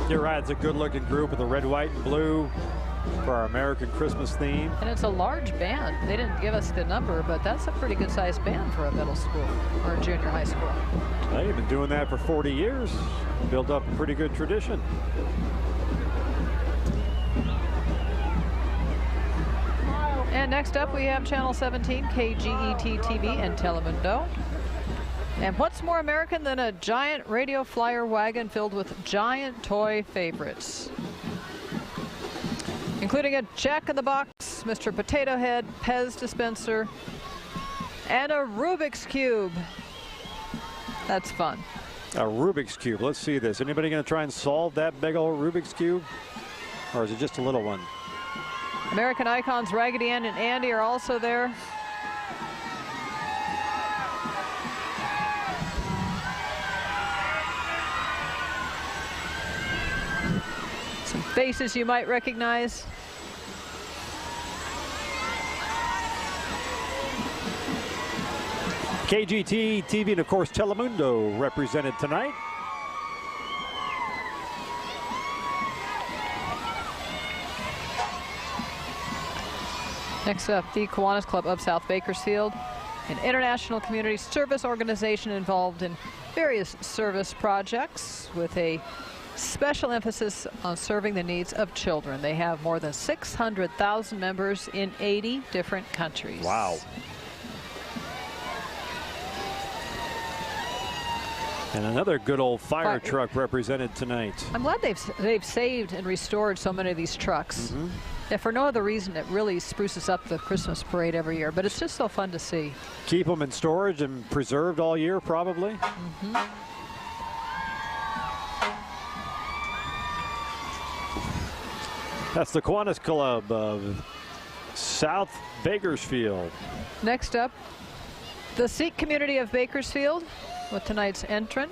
You're right, it's a good-looking group with the red, white, and blue for our American Christmas theme. And it's a large band. They didn't give us the number, but that's a pretty good-sized band for a middle school or a junior high school. They've been doing that for 40 years. Built up a pretty good tradition. And next up, we have Channel 17, KGET TV in Telemundo. And what's more American than a giant radio flyer wagon filled with giant toy favorites? Including a Jack in the Box, Mr. Potato Head, Pez dispenser, and a Rubik's Cube. That's fun. A Rubik's Cube. Let's see this. Anybody going to try and solve that big old Rubik's Cube? Or is it just a little one? American icons Raggedy Ann and Andy are also there. Some faces you might recognize. KGT TV and, of course, Telemundo represented tonight. Next up, the Kiwanis Club of South Bakersfield, an international community service organization involved in various service projects with a special emphasis on serving the needs of children. They have more than 600,000 members in 80 different countries. Wow. And another good old fire truck represented tonight. I'm glad they've saved and restored so many of these trucks. If for no other reason, it really spruces up the Christmas parade every year, but it's just so fun to see. Keep them in storage and preserved all year, probably. That's the Kiwanis Club of South Bakersfield. Next up, the Sikh community of Bakersfield with tonight's entrant.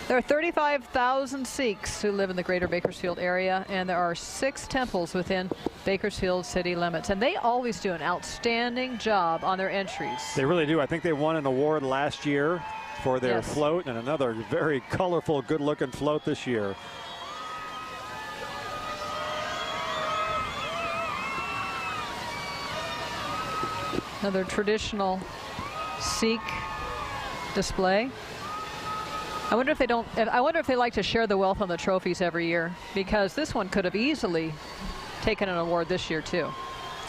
There are 35,000 Sikhs who live in the greater Bakersfield area, and there are 6 temples within Bakersfield city limits. And they always do an outstanding job on their entries. They really do. I think they won an award last year for their float, and another very colorful, good-looking float this year. Another traditional Sikh display. I wonder if they like to share the wealth on the trophies every year, because this one could have easily taken an award this year too.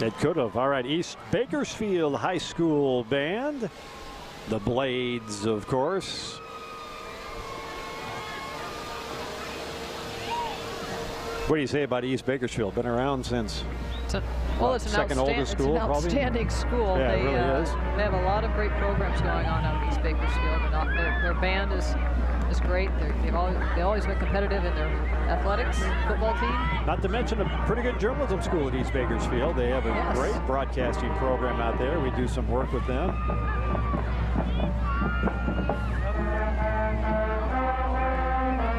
It could have. All right, East Bakersfield High School Band. The Blades, of course. What do you say about East Bakersfield? Been around since well, it's an second oldest school, it's an outstanding school. Yeah, they, it really is. They have a lot of great programs going on out of East Bakersfield. And their band is great. They've always been competitive in their athletics, football team. Not to mention a pretty good journalism school at East Bakersfield. They have a great broadcasting program out there. We do some work with them.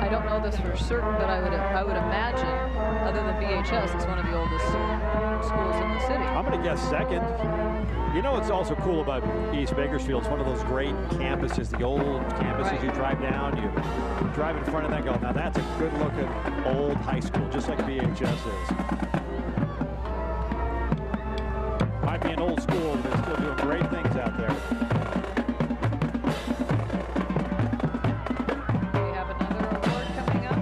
I don't know this for certain, but I would imagine, other than BHS, it's one of the oldest schools in the city. I'm going to guess second. You know what's also cool about East Bakersfield? It's one of those great campuses, the old campuses. You drive down, you drive in front of that and go, now that's a good-looking old high school, just like BHS is. Might be an old school, but they're still doing great things out there. We have another award coming up.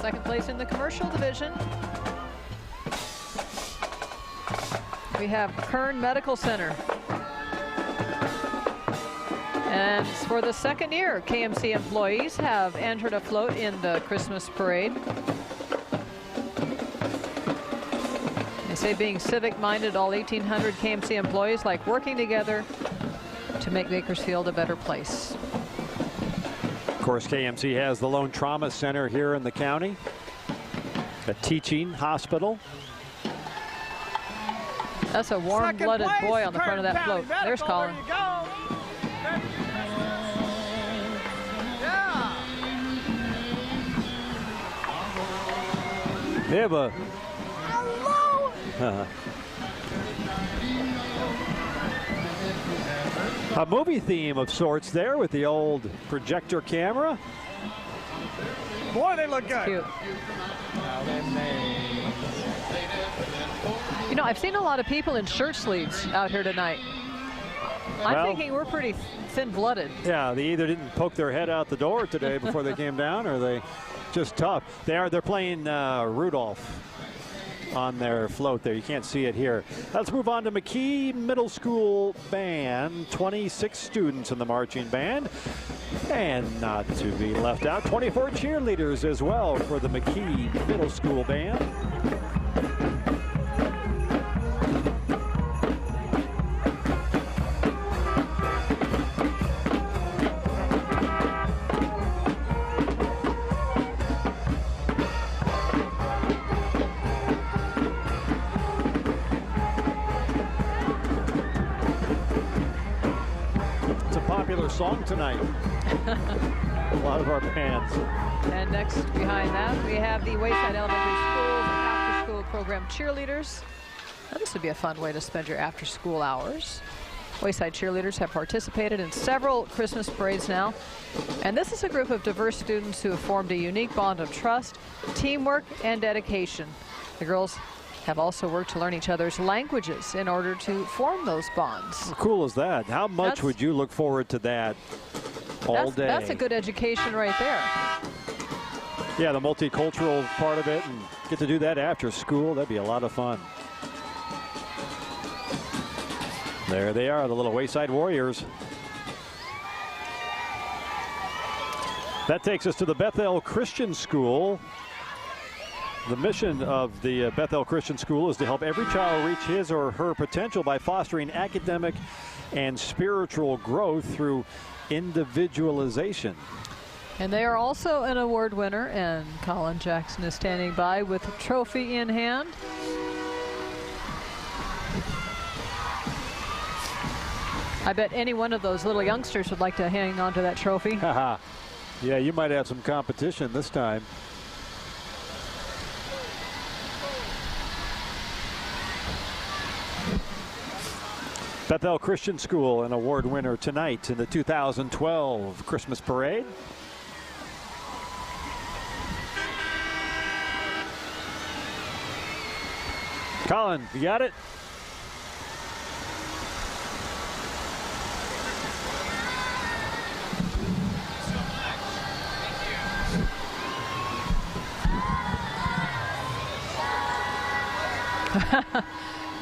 Second place in the commercial division. We have Kern Medical Center. And for the second year, KMC employees have entered a float in the Christmas parade. They say being civic-minded, all 1,800 KMC employees like working together to make Bakersfield a better place. Of course, KMC has the lone trauma center here in the county, a teaching hospital. That's a warm-blooded boy on the front of that float. There's Colin. There you go. Yeah. They have a... Hello. A movie theme of sorts there with the old projector camera. Boy, they look good. Cute. You know, I've seen a lot of people in shirt sleeves out here tonight. I'm thinking we're pretty thin-blooded. Yeah, they either didn't poke their head out the door today before they came down, or they just tough. They're playing Rudolph on their float there. You can't see it here. Let's move on to McKee Middle School Band. 26 students in the marching band. And not to be left out, 24 cheerleaders as well for the McKee Middle School Band. Song tonight. A lot of our bands. And next behind that, we have the Wayside Elementary School's after-school program cheerleaders. Now, this would be a fun way to spend your after-school hours. Wayside cheerleaders have participated in several Christmas parades now. And this is a group of diverse students who have formed a unique bond of trust, teamwork, and dedication. The girls have also worked to learn each other's languages in order to form those bonds. How cool is that? How much would you look forward to that all day? That's a good education right there. Yeah, the multicultural part of it, and get to do that after school. That'd be a lot of fun. There they are, the little Wayside Warriors. That takes us to the Bethel Christian School. The mission of the Bethel Christian School is to help every child reach his or her potential by fostering academic and spiritual growth through individualization. And they are also an award winner, and Colin Jackson is standing by with a trophy in hand. I bet any one of those little youngsters would like to hang on to that trophy. Yeah, you might have some competition this time. Bethel Christian School, an award winner tonight in the 2012 Christmas Parade. Colin, you got it?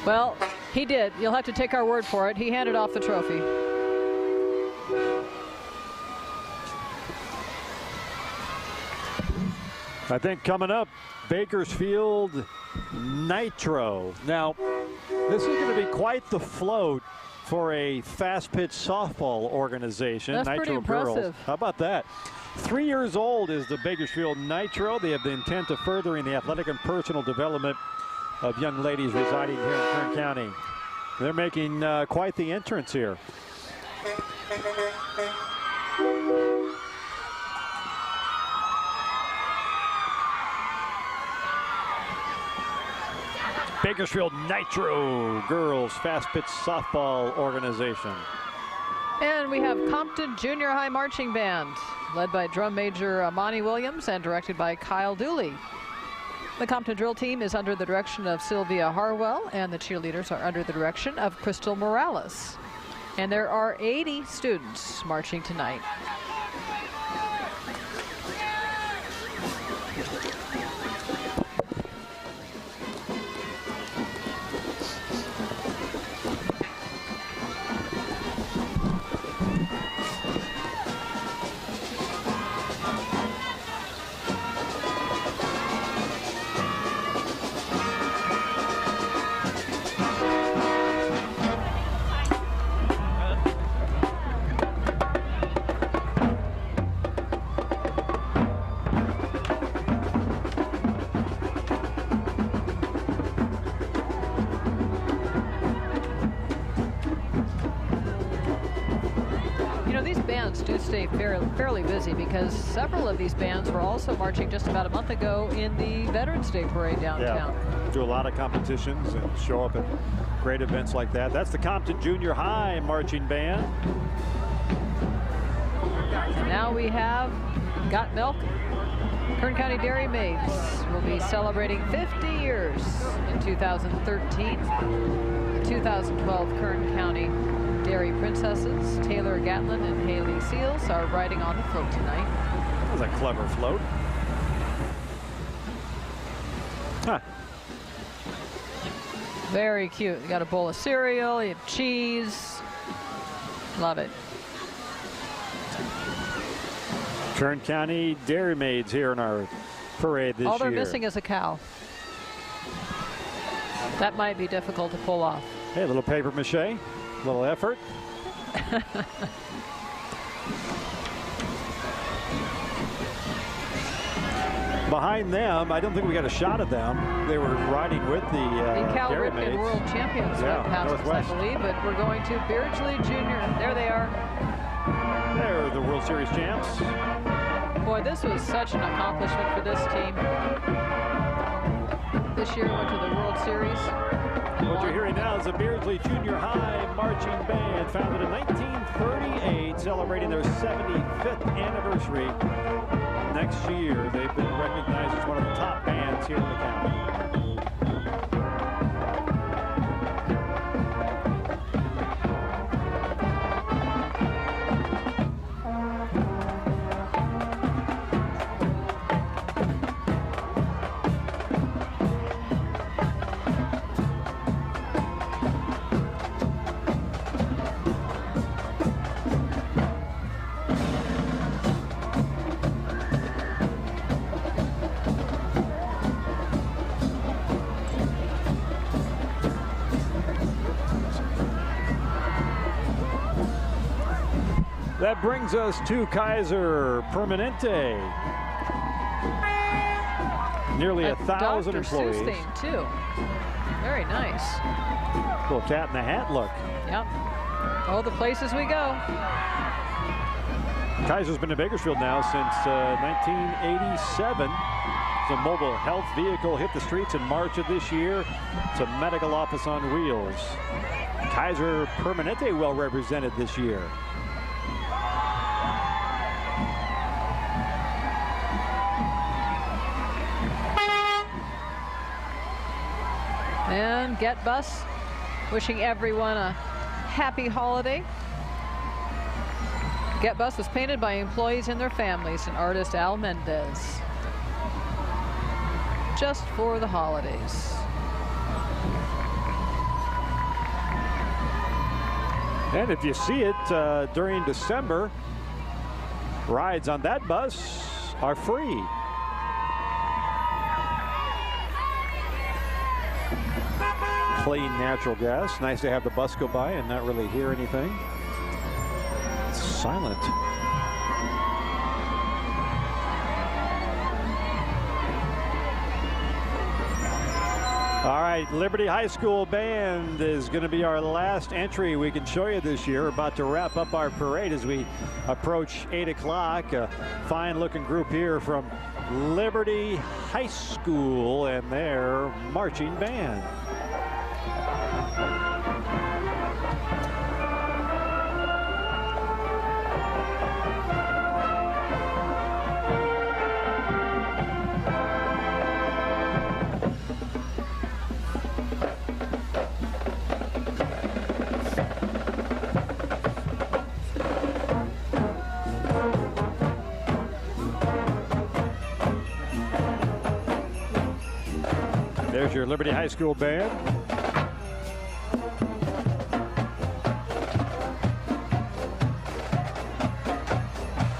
Well, he did. You'll have to take our word for it. He handed off the trophy. I think coming up, Bakersfield Nitro. Now, this is going to be quite the float for a fast-pitch softball organization. That's Nitro pretty impressive. Girls. How about that? 3 years old is the Bakersfield Nitro. They have the intent of furthering the athletic and personal development of young ladies residing here in Kern County. They're making quite the entrance here. Bakersfield Nitro Girls Fast Pitch Softball Organization. And we have Compton Junior High Marching Band, led by drum major Monty Williams and directed by Kyle Dooley. The Compton drill team is under the direction of Sylvia Harwell, and the cheerleaders are under the direction of Crystal Morales. And there are 80 students marching tonight. Do stay fairly busy, because several of these bands were also marching just about a month ago in the Veterans Day Parade downtown. Yeah, do a lot of competitions and show up at great events like that. That's the Compton Junior High Marching Band. And now we have Got Milk. Kern County Dairy Maids will be celebrating 50 years in 2013. The 2012 Kern County Dairy Princesses, Taylor Gatlin and Haley Seals, are riding on the float tonight. That was a clever float. Huh. Very cute. You got a bowl of cereal, you have cheese. Love it. Kern County Dairy Maids here in our parade this year. All they're missing is a cow. That might be difficult to pull off. Hey, a little paper mache. Little effort. Behind them, I don't think we got a shot of them. They were riding with the Cal Dairy Ripken Maids. World Champions went past us, I believe, but we're going to Beardsley Junior. There they are. They're the World Series champs. Boy, this was such an accomplishment for this team. This year went to the World Series. What you're hearing now is the Beardsley Junior High Marching Band, founded in 1938, celebrating their 75th anniversary. Next year, they've been recognized as one of the top bands here in the county. That brings us to Kaiser Permanente. Nearly 1,000 Dr. employees. Seuss theme, too. Very nice. Little cat in the hat look. Yep. Oh, the places we go. Kaiser's been in Bakersfield now since 1987. The mobile health vehicle hit the streets in March of this year. It's a medical office on wheels. Kaiser Permanente well represented this year. And Get Bus wishing everyone a happy holiday. Get Bus was painted by employees and their families and artist Al Mendez. Just for the holidays. And if you see it during December, rides on that bus are free. Clean natural gas. Nice to have the bus go by and not really hear anything. It's silent. All right, Liberty High School Band is going to be our last entry we can show you this year. We're about to wrap up our parade as we approach 8 o'clock. A fine-looking group here from Liberty High School and their marching band. There's your Liberty High School band.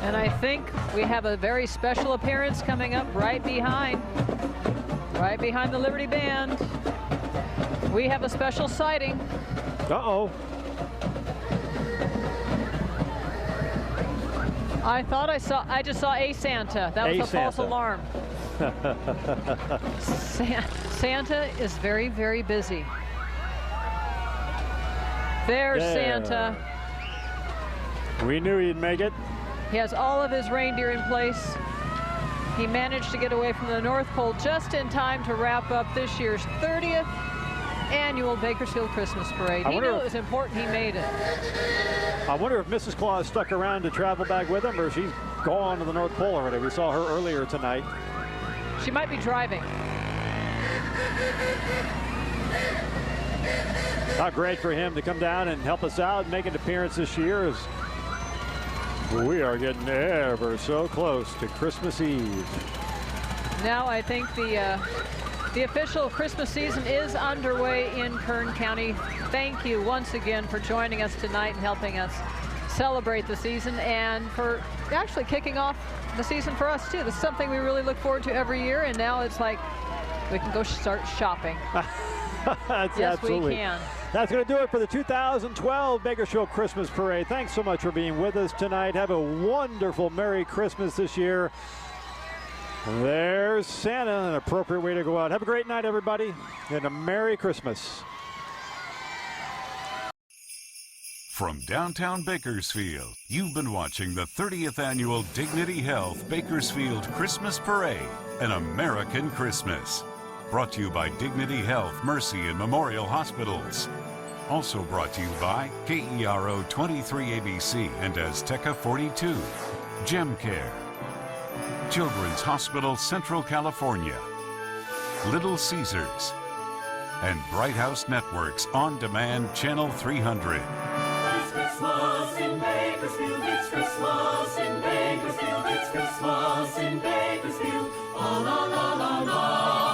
And I think we have a very special appearance coming up right behind the Liberty Band. We have a special sighting. Uh-oh. I just saw a Santa. That was a false alarm. Santa is very, very busy. There's Santa. We knew he'd make it. He has all of his reindeer in place. He managed to get away from the North Pole just in time to wrap up this year's 30th annual Bakersfield Christmas Parade. He knew it was important. He made it. I wonder if Mrs. Claus stuck around to travel back with him, or she's gone to the North Pole already. We saw her earlier tonight. She might be driving. How great for him to come down and help us out and make an appearance this year as we are getting ever so close to Christmas Eve. Now I think the official Christmas season is underway in Kern County. Thank you once again for joining us tonight and helping us celebrate the season and for actually kicking off the season for us too. This is something we really look forward to every year, and now it's like we can go start shopping. Yes, absolutely. We can. That's going to do it for the 2012 Bakersfield Christmas Parade. Thanks so much for being with us tonight. Have a wonderful Merry Christmas this year. There's Santa, an appropriate way to go out. Have a great night, everybody, and a Merry Christmas. From downtown Bakersfield, you've been watching the 30th Annual Dignity Health Bakersfield Christmas Parade, an American Christmas. Brought to you by Dignity Health, Mercy, and Memorial Hospitals. Also brought to you by KERO 23ABC and Azteca 42, Gem Care, Children's Hospital Central California, Little Caesars, and Bright House Networks On Demand Channel 300. It's Christmas in Bakersfield, it's Christmas in Bakersfield, it's Christmas in Bakersfield, la la la la la.